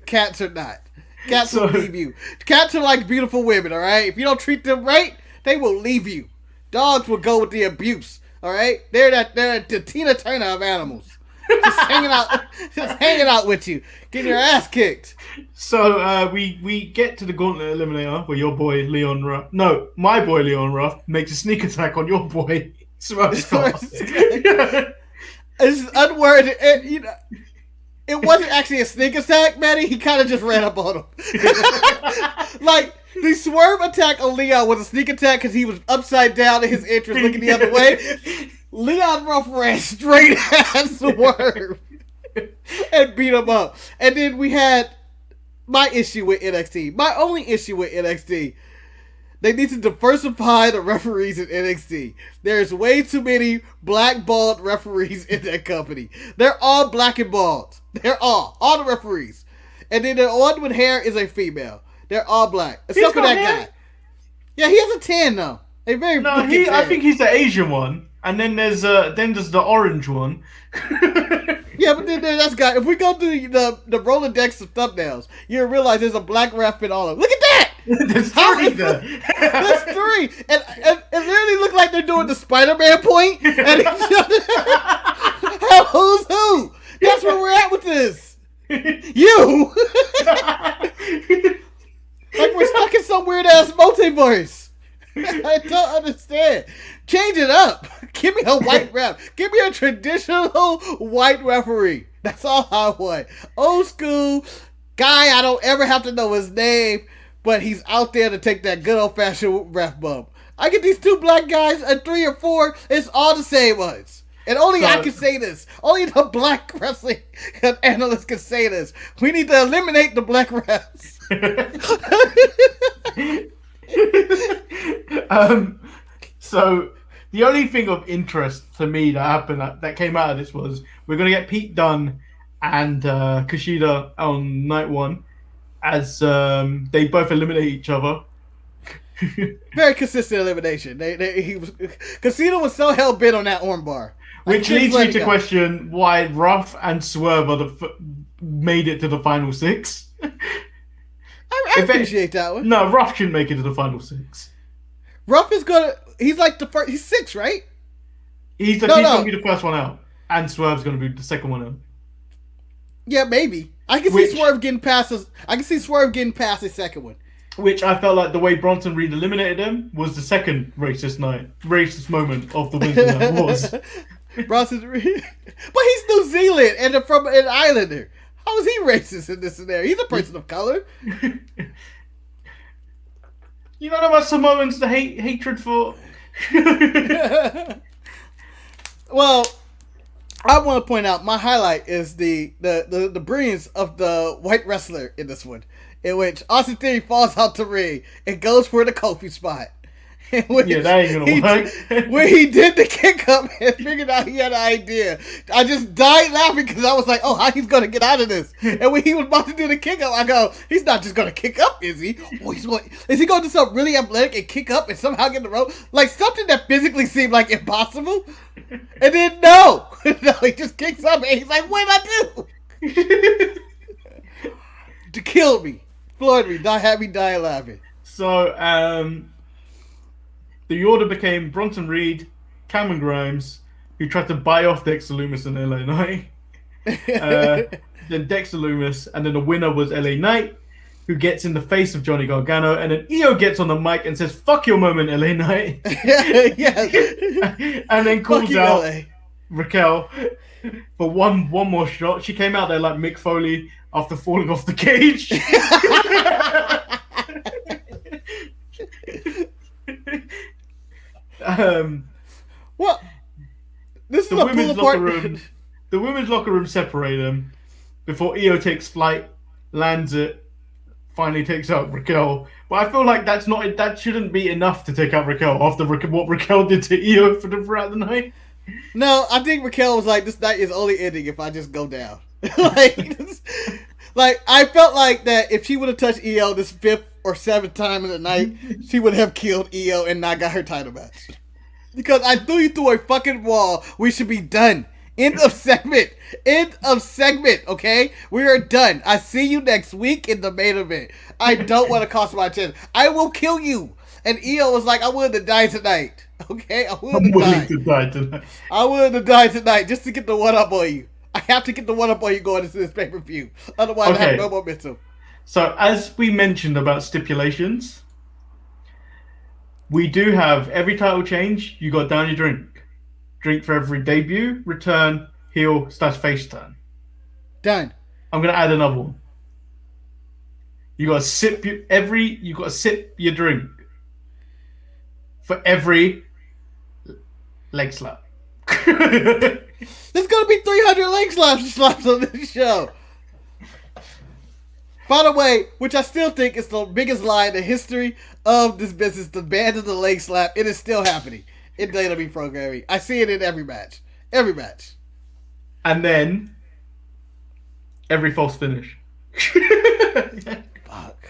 cats are not. Cats will leave you. Cats are like beautiful women. All right, if you don't treat them right, they will leave you. Dogs will go with the abuse. All right, they're the Tina Turner of animals. Just hanging out with you, getting your ass kicked. So we get to the Gauntlet Eliminator where your boy Leon Ruff, no, my boy Leon Ruff makes a sneak attack on your boy Swerve Scott. It's unworded. It wasn't actually a sneak attack, Manny. He kind of just ran up on him. Like, the Swerve attack on Leon was a sneak attack because he was upside down in his entrance looking the other way. Leon Ruff ran straight at Swerve and beat him up. And then we had my issue with NXT. My only issue with NXT. They need to diversify the referees in NXT. There's way too many black bald referees in that company. They're all black and bald. They're all the referees. And then the one with hair is a female. They're all black. Except for that guy. Yeah, he has a tan though. A very tan. I think he's the Asian one. And then there's the orange one. Yeah, but then there's that guy. If we go through the Rolodex of thumbnails, you'll realize there's a black ref in all of them. Look at that! There's three there. There's three. And it literally looked like they're doing the Spider-Man point. And who's who? That's where we're at with this. You. Like we're stuck in some weird ass multiverse. I don't understand. Change it up. Give me a white ref. Give me a traditional white referee. That's all I want. Old school guy. I don't ever have to know his name, but he's out there to take that good old fashioned ref bump. I get these two black guys and 3 or 4. It's all the same ones. And only I can say this. Only the black wrestling analysts can say this. We need to eliminate the black refs. So the only thing of interest to me that happened that came out of this was we're gonna get Pete Dunne and Kushida on night 1 as they both eliminate each other. Very consistent elimination. Kushida was so hell bent on that armbar, which leads me to question why Ruff and Swerve are made it to the final 6. I appreciate that one. No, Ruff shouldn't make it to the final 6. Ruff is gonna. He's like the first. He's 6, right? He's gonna be the first one out, and Swerve's gonna be the second one out. Yeah, maybe. I can see Swerve getting past us. I can see Swerve getting past the second one. Which I felt like the way Bronson Reed eliminated him was the second racist moment of the Wednesday Night Wars. Bronson Reed, but he's New Zealand and from an islander. How is he racist in this scenario? He's a person of color. You don't know about Samoans, the hatred for... Well, I want to point out my highlight is the brilliance of the white wrestler in this one, in which Austin Theory falls out the ring and goes for the Kofi spot. Yeah, that ain't gonna work. When he did the kick up and figured out he had an idea, I just died laughing because I was like, "Oh, how he's gonna get out of this?" And when he was about to do the kick up, I go, "He's not just gonna kick up, is he? Oh, is he going to do something really athletic and kick up and somehow get in the rope, like something that physically seemed like impossible?" And then no, he just kicks up and he's like, "What did I do?" To kill me, floored me, had me dying laughing. So, the order became Bronson Reed, Cameron Grimes, who tried to buy off Dexter Lumis and LA Knight. Then Dexter Lumis, and then the winner was LA Knight, who gets in the face of Johnny Gargano, and then Io gets on the mic and says, "Fuck your moment, LA Knight." And then calls out LA. Raquel for one more shot. She came out there like Mick Foley after falling off the cage. What? This is a pull apart. The women's locker room separate them before Io takes flight, lands it, finally takes out Raquel. But I feel like that shouldn't be enough to take out Raquel after what Raquel did to Io throughout the night. No, I think Raquel was like, "This night is only ending if I just go down." Like I felt like that if she would have touched Io this 5th or 7th time in the night, she would have killed Io and not got her title match. Because I threw you through a fucking wall. We should be done. End of segment. End of segment, okay? We are done. I see you next week in the main event. I don't want to cost my chance. I will kill you. And Io was like, "I'm willing to die tonight." Okay? I'm willing to die tonight. I'm willing to die tonight just to get the one up on you. I have to get the one up on you going into this pay-per-view. Otherwise, I have no momentum. So, as we mentioned about stipulations, we do have every title change, you got down your drink. Drink for every debut, return, heel, /face turn. Done. I'm gonna add another one. You gotta sip your drink for every leg slap. There's gonna be 300 leg slaps on this show. By the way, which I still think is the biggest lie in the history of this business, the ban of the leg slap, it is still happening in WWE programming. I see it in every match. Every match. And then, every false finish. Fuck.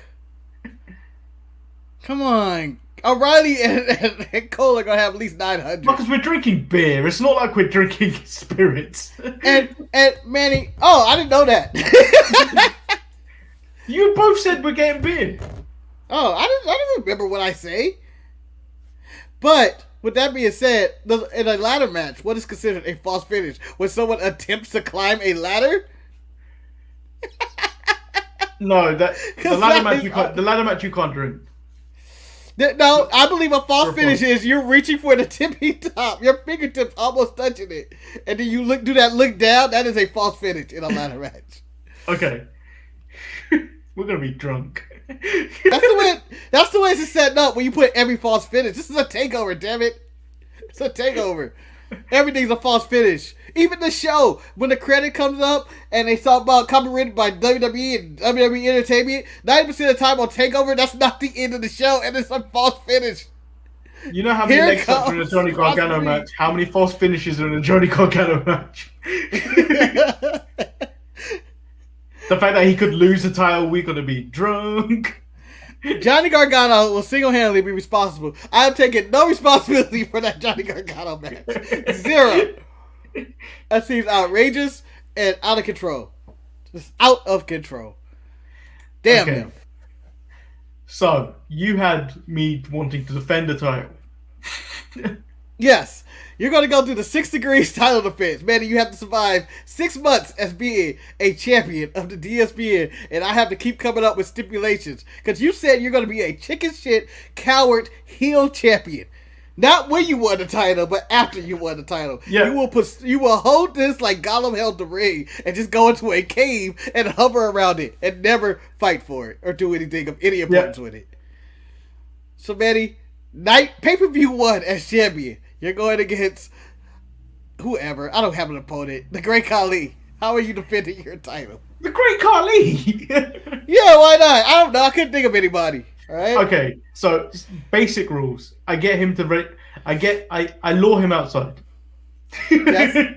Come on. O'Reilly and Cole are going to have at least 900. Because we're drinking beer. It's not like we're drinking spirits. And Manny, I didn't know that. You both said we're getting beer. Oh, I didn't remember what I say. But with that being said, in a ladder match, what is considered a false finish? When someone attempts to climb a ladder? No, the ladder match you can't drink. No, I believe a false finish is you're reaching for the tippy top, your fingertips almost touching it, and then you do that look down. That is a false finish in a ladder match. Okay, we're gonna be drunk. That's the way it's set up when you put every false finish. This is a takeover, damn it! It's a takeover. Everything's a false finish. Even the show, when the credit comes up and they talk about copyrighted by WWE and WWE Entertainment, 90% of the time on Takeover, that's not the end of the show, and it's a false finish. You know how many leg slaps in a Johnny Gargano match? How many false finishes in a Johnny Gargano match? The fact that he could lose the title, we're gonna be drunk. Johnny Gargano will single-handedly be responsible. I am taking no responsibility for that Johnny Gargano match. Zero. That seems outrageous and out of control. Just out of control. Damn him. So, you had me wanting to defend the title. Yes. You're going to go through the 6 degrees title defense. Manny, you have to survive 6 months as being a champion of the DSPN, and I have to keep coming up with stipulations. Because you said you're going to be a chicken shit, coward, heel champion. Not when you won the title, but after you won the title. Yeah. You will hold this like Gollum held the ring and just go into a cave and hover around it and never fight for it or do anything of any importance with it. So, Manny, pay-per-view 1 as champion. You're going against whoever. I don't have an opponent. The Great Khali. How are you defending your title? The Great Khali? Yeah, why not? I don't know. I couldn't think of anybody. All right. Okay, so basic rules. I get him to I lure him outside. Yes.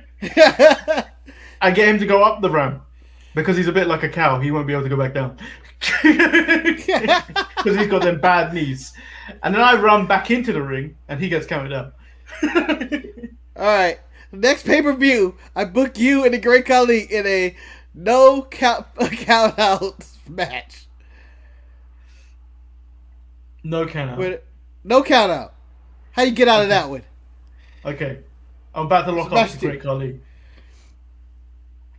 I get him to go up the ramp because he's a bit like a cow. He won't be able to go back down because he's got them bad knees. And then I run back into the ring and he gets counted out. All right. Next pay-per-view, I book you and the Great Khali in a no count out match. No count out. No count out. How you get out of that one? Okay. I'm about to lock up the Great Khali.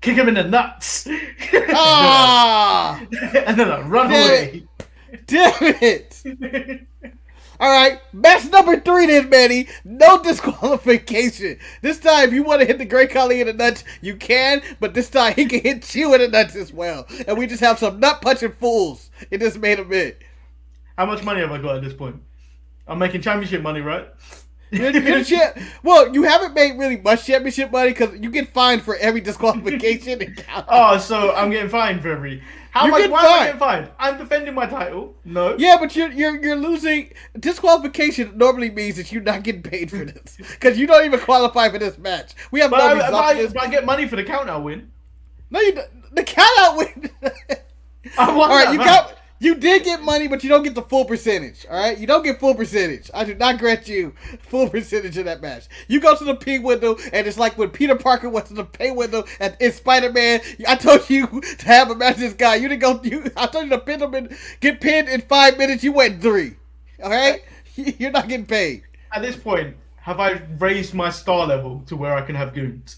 Kick him in the nuts. Ah! And then I run away. Damn it. All right. Match number 3 then, Manny. No disqualification. This time, if you want to hit the Great Khali in the nuts, you can. But this time, he can hit you in the nuts as well. And we just have some nut-punching fools in this main event. How much money have I got at this point? I'm making championship money, right? Well, you haven't made really much championship money because you get fined for every disqualification. Oh, so I'm getting fined for every. Why am I getting fined? I'm defending my title. No. Yeah, but you're losing. Disqualification normally means that you're not getting paid for this because you don't even qualify for this match. We have no results. But I get money for the count out win. No, you the count out win. I won. All right, you did get money, but you don't get the full percentage, all right? You don't get full percentage. I do not grant you full percentage of that match. You go to the pay window, and it's like when Peter Parker went to the pay window in Spider-Man. I told you to have a match with this guy. You didn't go. I told you to pin him get pinned in 5 minutes. You went 3, all right? You're not getting paid. At this point, have I raised my star level to where I can have goons?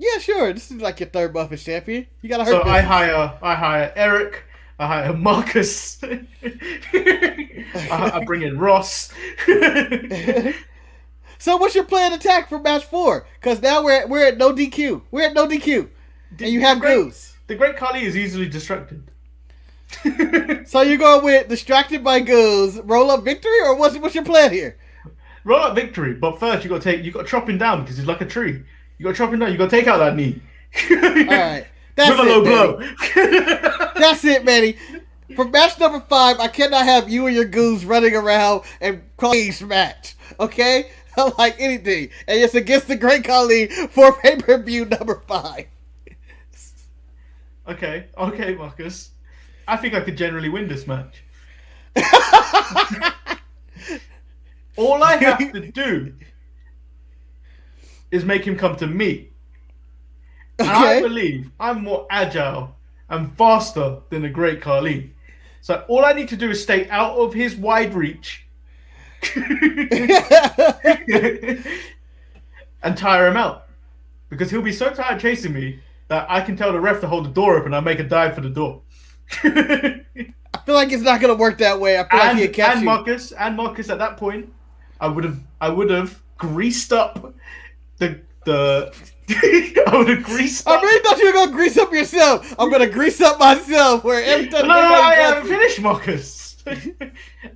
Yeah, sure. This is like your 3rd month as champion. You gotta hurt. So I hire Eric. I hire Marcus. I bring in Ross. So what's your plan attack for match 4? Because now we're at no DQ. We're at no DQ, and you have goons. The Great Khali is easily distracted. So you're going with distracted by goons, roll up victory, or what's your plan here? Roll up victory, but first you got to chop him down because he's like a tree. You got to chop him down. You got to take out that knee. All right. That's with a low blow. That's it, Manny. For match number 5, I cannot have you and your goons running around and call each match. Okay? Like anything. And it's against the Great Khali for pay-per-view number 5. Okay, Marcus. I think I could generally win this match. All I have to do is make him come to me. And I believe I'm more agile and faster than the Great Khali. So all I need to do is stay out of his wide reach and tire him out. Because he'll be so tired chasing me that I can tell the ref to hold the door open and I'll make a dive for the door. I feel like it's not going to work that way. I feel like he'll catch you. Marcus, at that point, I would have greased up the I would have greased up. I really thought you were going to grease up yourself. I'm going to grease up myself where every time. No, I haven't finished, Marcus.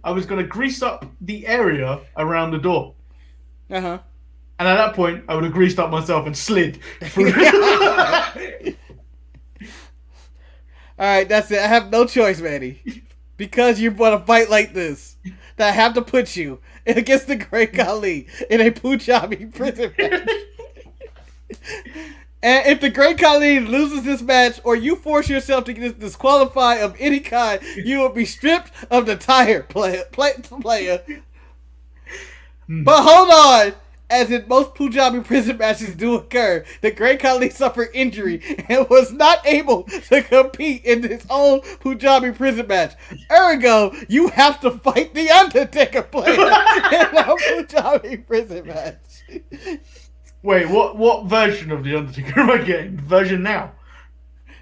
I was going to grease up the area around the door. Uh-huh. And at that point, I would have greased up myself and slid. All right, that's it. I have no choice, Manny. Because you want to fight like this, that I have to put you against the Great Khali in a Punjabi prison match. And if the Great Khali loses this match, or you force yourself to get disqualified of any kind, you will be stripped of the tire player. But hold on! As in most Punjabi prison matches do occur, the Great Khali suffered injury and was not able to compete in his own Punjabi prison match. Ergo, you have to fight the Undertaker player in a Punjabi prison match. Wait, what version of the Undertaker am I getting? Version now?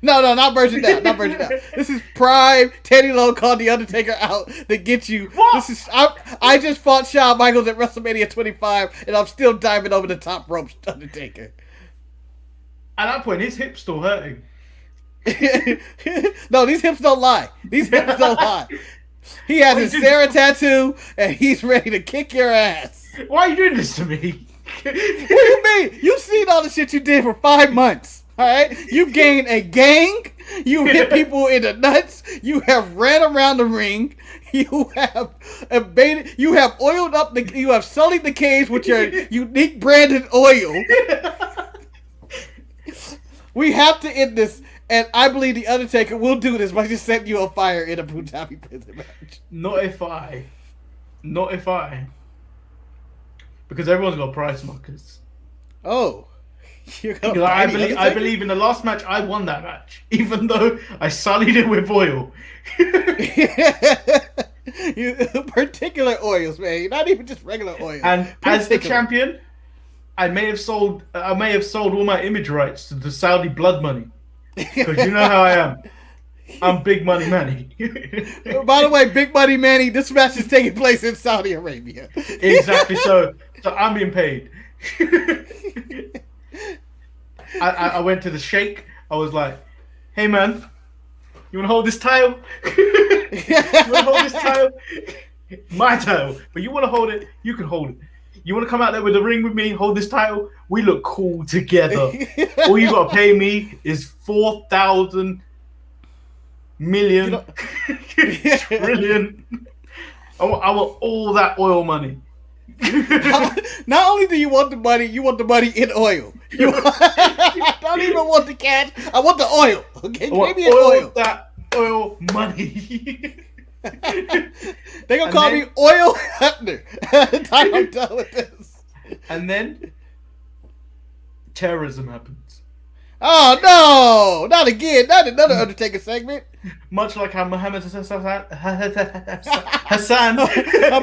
No, not version now. Not version now. This is prime Teddy Long called the Undertaker out to get you. What? This is I just fought Shawn Michaels at WrestleMania 25, and I'm still diving over the top ropes, Undertaker. At that point, his hip's still hurting. No, these hips don't lie. These hips don't lie. He has his Sarah tattoo, and he's ready to kick your ass. Why are you doing this to me? What do you mean? You've seen all the shit you did for 5 months. Alright? You gained a gang. You hit people in the nuts. You have ran around the ring. You have evaded. You have oiled up the. You have sullied the cage with your unique branded oil. We have to end this, and I believe the Undertaker will do this by just setting you on fire in a Punjabi prison match. Not if I. Because everyone's got price markers. Oh. I believe in the last match I won that match, even though I sullied it with oil. Particular oils, man. Not even just regular oil. And as the champion, I may have sold all my image rights to the Saudi blood money, because you know how I am. I'm Big Money Manny. By the way, Big Money Manny, this match is taking place in Saudi Arabia. Exactly. So I'm being paid. I went to the sheikh. I was like, "Hey man, you want to hold this title? You want to hold this title? My title, but you want to hold it? You can hold it. You want to come out there with the ring with me? Hold this title. We look cool together. All you gotta pay me is 4,000 million trillion. I want all that oil money." Not only do you want the money, you want the money in oil. I don't even want the cash. I want the oil. Okay, give me oil. That oil money. They're gonna call me Oil Hutner. Time I'm done with this. And then terrorism happens. Oh no! Not again! Not another Undertaker segment. Much like how Muhammad Hassan,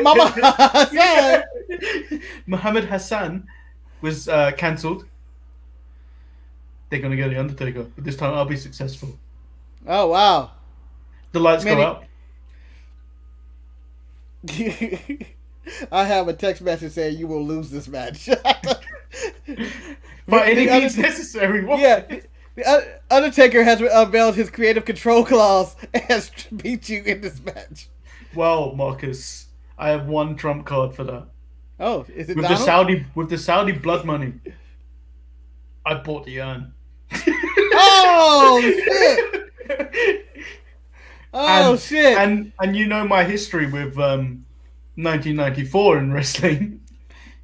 Mama Hassan, Muhammad Hassan was cancelled. They're gonna get the Undertaker, but this time I'll be successful. Oh wow! The lights go out. I have a text message saying you will lose this match. By any means necessary. What? Yeah. The Undertaker has unveiled his creative control clause and has beat you in this match. Well, Marcus, I have one trump card for that. Oh, is it with Donald? the Saudi blood money? I bought the urn. Oh shit! Oh shit! And you know my history with 1994 in wrestling.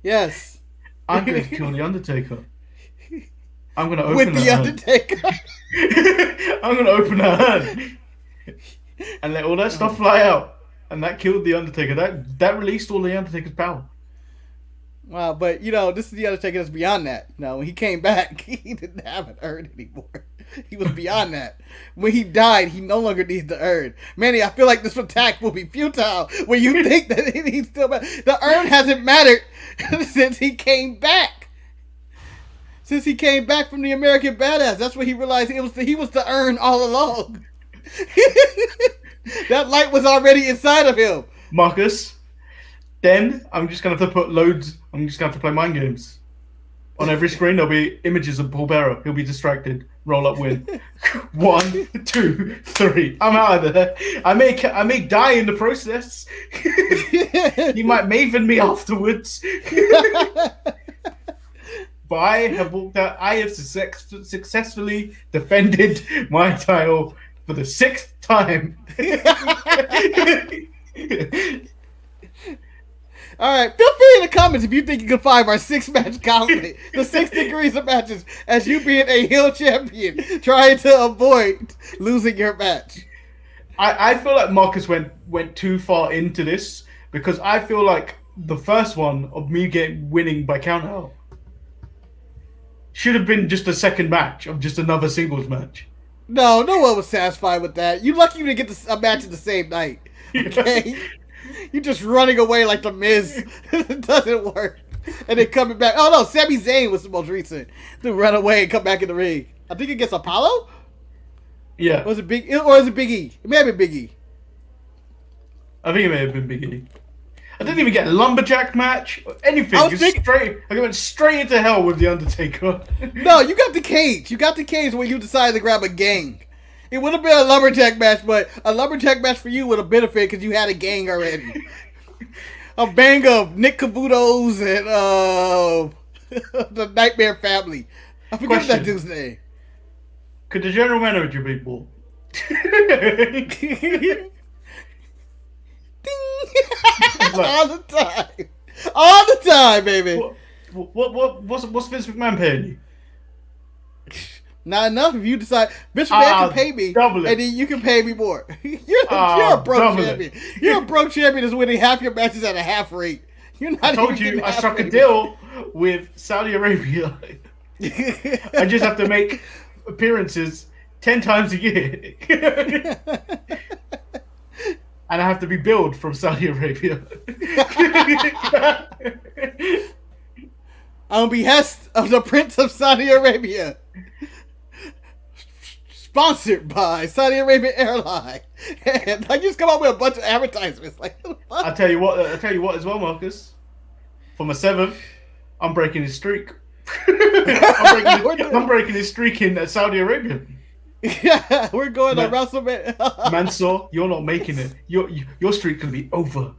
Yes. I'm going to kill the Undertaker. I'm going to open with the Undertaker. I'm going to open that urn and let all that stuff fly out, and that killed the Undertaker. That released all the Undertaker's power. Wow, but this is the Undertaker that's beyond that. When he came back, he didn't have an urn anymore. He was beyond that. When he died, he no longer needs the urn. Manny, I feel like this attack will be futile when you think that he's still back. The urn hasn't mattered since he came back. Since he came back from the American Badass, that's when he realized he was the urn all along. That light was already inside of him. Marcus, then I'm just going to have to put loads. I'm just going to have to play mind games. On every screen, there'll be images of Paul Bearer. He'll be distracted. Roll up, win. 1, 2, 3. I'm out of there. I may die in the process. He might maven me afterwards. But I have walked out. I have successfully defended my title for the 6th time. All right, feel free in the comments if you think you can find our 6-match gauntlet, the 6 degrees of matches, as you being a heel champion, trying to avoid losing your match. I feel like Marcus went too far into this, because I feel like the first one of me winning by count out should have been just a second match of just another singles match. No one was satisfied with that. You lucky you didn't get a match in the same night. Okay. You're just running away like the Miz. It doesn't work. And then coming back. Oh no, Sami Zayn was the most recent to run away and come back in the ring. I think against Apollo? Yeah. Or is it Big E? It may have been Big E. I think it may have been Big E. I didn't even get a lumberjack match or anything. I went straight into hell with the Undertaker. No, you got the cage. You got the cage when you decided to grab a gang. It would have been a lumberjack match, but a lumberjack match for you would have benefited because you had a gang already. A bang of Nick Cavutos and the Nightmare Family. I forget that dude's name. Could the general manager be bought? All the time, baby. What's Vince McMahon paying you? Not enough. If you decide Vince McMahon can pay me, and then you can pay me more. You're a broke champion. You're a broke champion that's winning half your matches at a half rate. You're not. I told you I struck a deal with Saudi Arabia. I just have to make appearances 10 times a year. And I have to be billed from Saudi Arabia. On behest of the Prince of Saudi Arabia. Sponsored by Saudi Arabian Airlines. And I just come up with a bunch of advertisements. Like, I'll tell you what as well, Marcus. For my 7th, I'm breaking his streak. I'm breaking his streak in Saudi Arabia. Yeah, we're going to WrestleMania. Mansoor, you're not making it. Your streak can be over.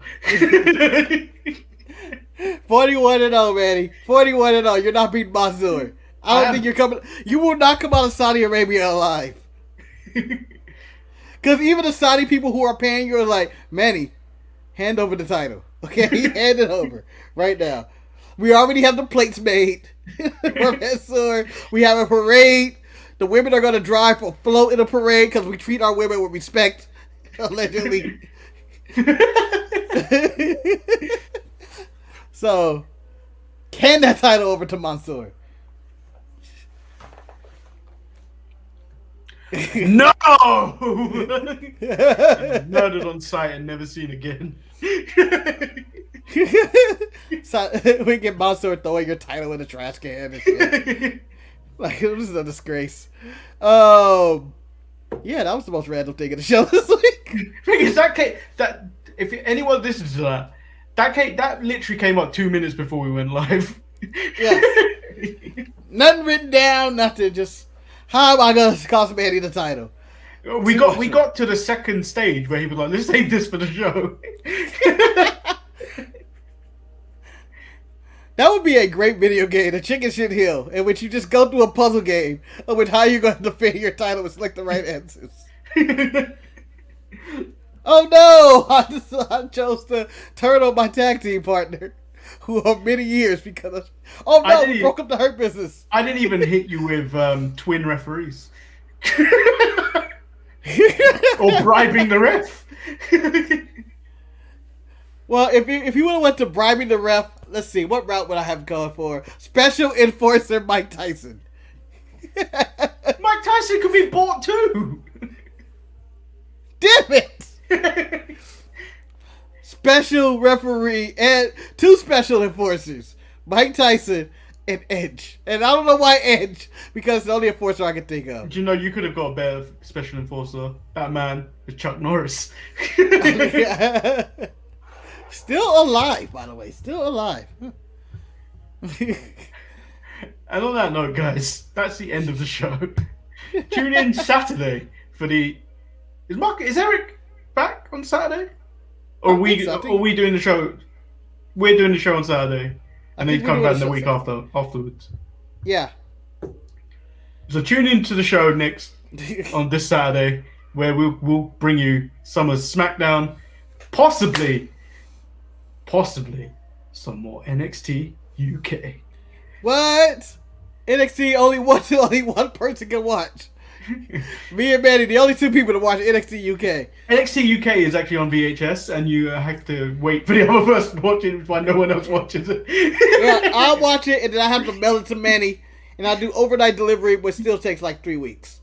41-0, Manny. 41-0. You're not beating Mansoor. I don't think you're coming. You will not come out of Saudi Arabia alive. Because even the Saudi people who are paying you are like, Manny, hand over the title. Okay, hand it over right now. We already have the plates made for Mansoor. We have a parade. The women are going to drive or float in a parade because we treat our women with respect, allegedly. So, hand that title over to Mansoor. No! Murdered on sight and never seen again. So, we get Mansoor throwing your title in the trash can and shit. Like, this is a disgrace. Yeah, that was the most random thing in the show this week. Because if anyone listens to that literally came up 2 minutes before we went live. Yeah. Nothing written down, nothing. Just, how am I going to cost Manny the title? We got to the second stage where he was like, let's save this for the show. That would be a great video game, the Chicken Shit Hill, in which you just go through a puzzle game of which how you're going to defend your title and select the right answers. Oh no! I chose to turn on my tag team partner, who of many years because of... Oh no, we broke up the Hurt Business. I didn't even hit you with twin referees. Or bribing the ref. Well, if you would have went to bribing the ref, let's see, what route would I have gone for? Special Enforcer Mike Tyson. Mike Tyson could be bought too. Damn it! Special referee and 2 special enforcers, Mike Tyson and Edge. And I don't know why Edge, because it's the only enforcer I can think of. Do you know you could have got a better special enforcer? Batman with Chuck Norris. Still alive, by the way. Still alive. And on that note, guys, that's the end of the show. Tune in Saturday for the... Is Eric back on Saturday? Or are we doing the show? We're doing the show on Saturday. And then he's coming back the week afterwards. Yeah. So tune in to the show next on this Saturday, where we'll bring you Summer's SmackDown, possibly some more NXT UK. What? NXT only one person can watch. Me and Manny, the only 2 people to watch NXT UK. NXT UK is actually on VHS, and you have to wait for the other person to watch it while no one else watches it. Yeah, I'll watch it, and then I have to mail it to Manny, and I'll do overnight delivery, which still takes like 3 weeks.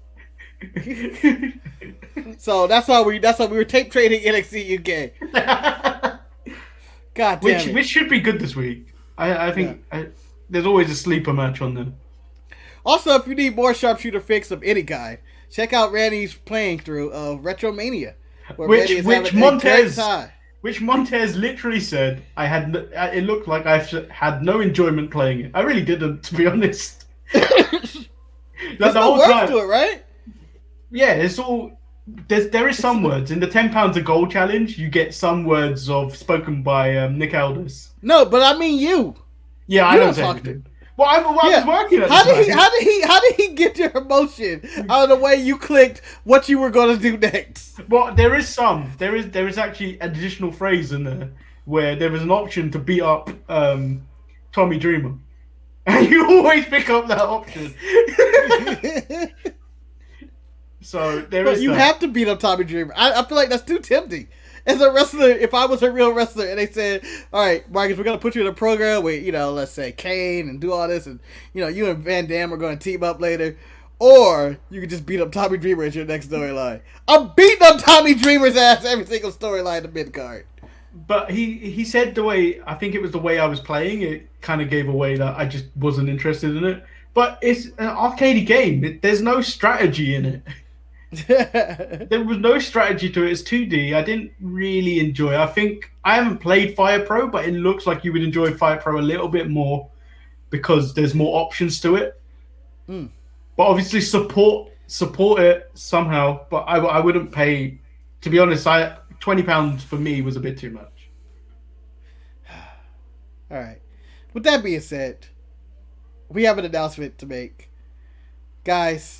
So that's how we were tape trading NXT UK. God damn it. Which should be good this week. I think there's always a sleeper match on them. Also, if you need more sharpshooter fix of any kind, check out Randy's playing through of Retromania, which Montez literally said it looked like I had no enjoyment playing it. I really didn't, to be honest. There's no words to it, right? Yeah, it's all. There is some words in the £10 a goal challenge. You get some words spoken by Nick Aldis. No, but I mean you. Yeah, I don't talk to him. Well, I was working at the time. How did he get your emotion out of the way you clicked what you were going to do next? Well, there is actually an additional phrase in there where there is an option to beat up Tommy Dreamer, and you always pick up that option. So you have to beat up Tommy Dreamer. I feel like that's too tempting. As a wrestler, if I was a real wrestler and they said, all right, Marcus, we're going to put you in a program with, let's say Kane and do all this, and, you and Van Dam are going to team up later, or you could just beat up Tommy Dreamer as your next storyline. I'm beating up Tommy Dreamer's ass every single storyline in the mid-card. But he said I think it was the way I was playing, it kind of gave away that I just wasn't interested in it. But it's an arcade game. There's no strategy in it. There was no strategy to it. It's 2D. I didn't really enjoy it. I think I haven't played Fire Pro, but it looks like you would enjoy Fire Pro a little bit more because there's more options to it. But obviously support it somehow. But I wouldn't pay. To be honest, £20 for me was a bit too much. All right. With that being said, we have an announcement to make, guys.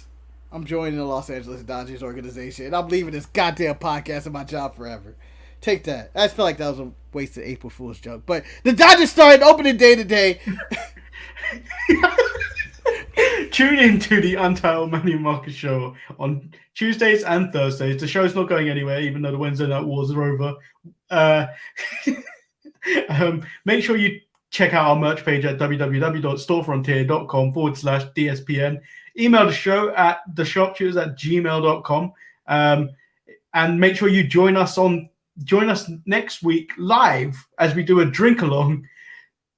I'm joining the Los Angeles Dodgers organization, and I'm leaving this goddamn podcast and my job forever. Take that. I just feel like that was a wasted April Fool's joke. But the Dodgers started opening day today. Tune in to the Untitled Manny and Marcus show on Tuesdays and Thursdays. The show's not going anywhere, even though the Wednesday Night Wars are over. Make sure you check out our merch page at www.storefrontier.com/DSPN. Email the show at thesharpshooters@gmail.com. And make sure you join us next week live as we do a drink along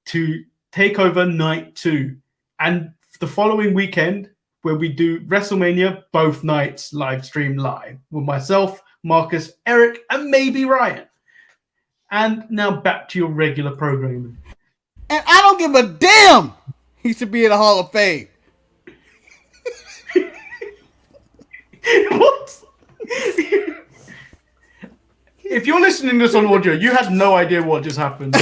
to TakeOver Night 2. And the following weekend, where we do WrestleMania both nights live stream live with myself, Marcus, Eric, and maybe Ryan. And now back to your regular programming. And I don't give a damn. He should be in the Hall of Fame. What? If you're listening to this on audio, you had no idea what just happened.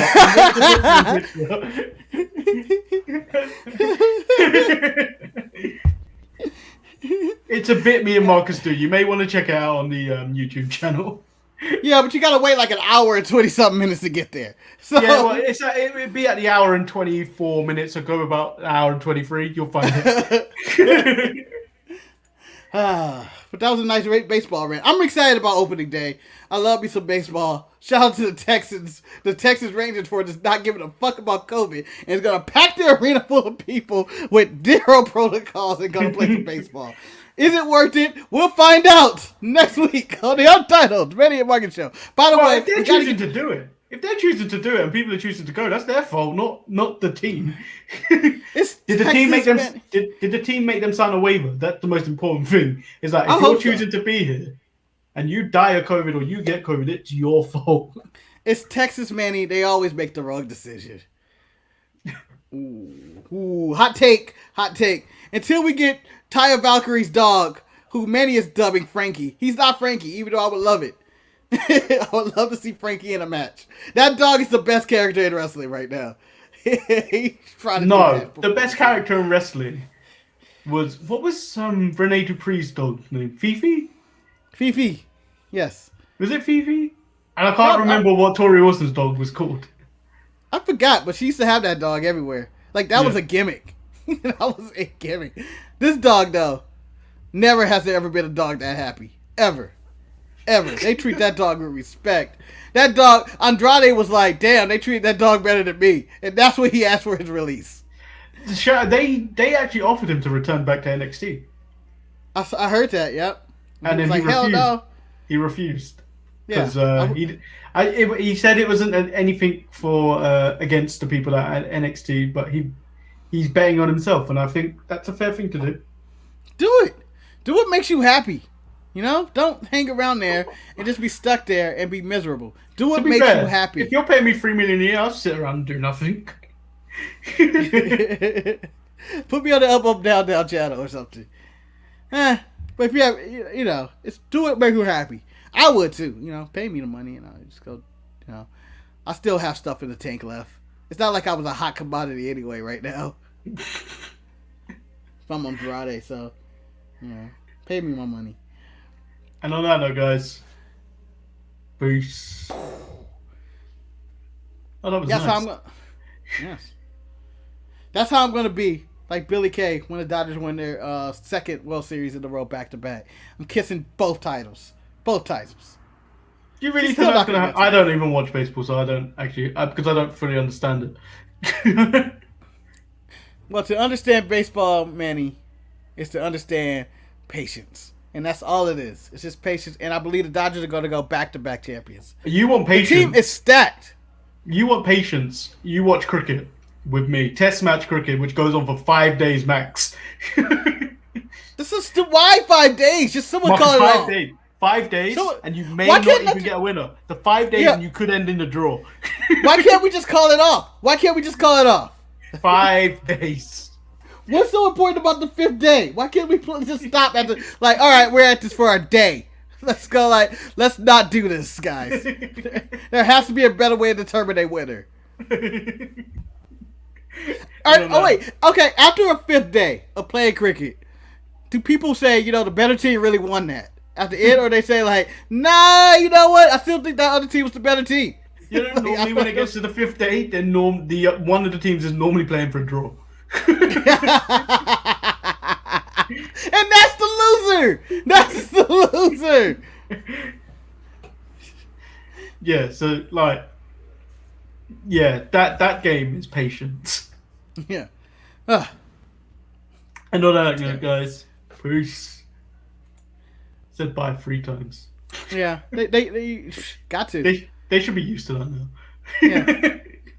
It's a bit me and Marcus do. You may want to check it out on the YouTube channel. Yeah, but you gotta wait like an hour and 20-something minutes to get there. So yeah, well, it would be at the hour and 24 minutes, so go about an hour and 23. You'll find it. With that was a nice baseball rant. I'm excited about opening day. I love me some baseball. Shout out to the Texans Rangers for just not giving a fuck about COVID and is gonna pack the arena full of people with zero protocols and gonna play some baseball. Is it worth it? We'll find out next week on the Untitled Manny and Market Show. By the way, if they're choosing to do it, and people are choosing to go, that's their fault, not the team. Did the team make them sign a waiver? That's the most important thing. Is like if you're choosing to be here and you die of COVID or you get COVID, it's your fault. It's Texas, Manny. They always make the wrong decision. Ooh, hot take. Until we get Taya Valkyrie's dog, who Manny is dubbing Frankie. He's not Frankie, even though I would love it. I would love to see Frankie in a match. That dog is the best character in wrestling right now. The best character in wrestling was Rene Dupree's dog's name? Fifi? Fifi, yes. Was it Fifi? And I can't remember what Tori Wilson's dog was called. I forgot, but she used to have that dog everywhere. Like that was a gimmick. That was a gimmick. This dog though, never has there ever been a dog that happy. Ever. They treat that dog with respect. That dog, Andrade was like, damn, they treat that dog better than me. And that's what he asked for his release. They actually offered him to return back to NXT. I heard that, yep. And then he refused. Hell no. He refused. Because he said it wasn't anything for against the people at NXT, but he's betting on himself. And I think that's a fair thing to do. Do it. Do what makes you happy. You know, don't hang around there and just be stuck there and be miserable. Do what makes you happy. If you're paying me $3 million a year, I'll sit around and do nothing. Put me on the up, down channel or something. But if you have, it's do what makes you happy. I would too. Pay me the money and I just go. I still have stuff in the tank left. It's not like I was a hot commodity anyway right now. If I'm on Andrade, so pay me my money. And on that note, guys, peace. Oh, that was nice. Yes. That's how I'm going to be, like Billy Kay, when the Dodgers win their second World Series in a row back-to-back. I'm kissing both titles. Both titles. You really think that's going to happen? I don't even watch baseball, so I don't actually, because I don't fully understand it. Well, to understand baseball, Manny, is to understand patience. And that's all it is. It's just patience. And I believe the Dodgers are going to go back-to-back champions. You want patience. The team is stacked. You want patience. You watch cricket with me. Test match cricket, which goes on for 5 days max. This is why 5 days? Just someone call it off. 5 days, and you may not even get a winner. The 5 days, and you could end in a draw. Why can't we just call it off? 5 days. What's so important about the 5th day? Why can't we just stop at the all right, we're at this for a day. Let's go let's not do this, guys. There has to be a better way to determine a winner. All right, wait. Okay, after a 5th day of playing cricket, do people say, the better team really won that at the end, or they say nah, you know what? I still think that other team was the better team. Normally when it gets to the 5th day, then one of the teams is normally playing for a draw. And that's the loser. Yeah, so that game is patience. Yeah. And on that note, guys, peace. Said bye 3 times. Yeah, they got to. They should be used to that now. Yeah.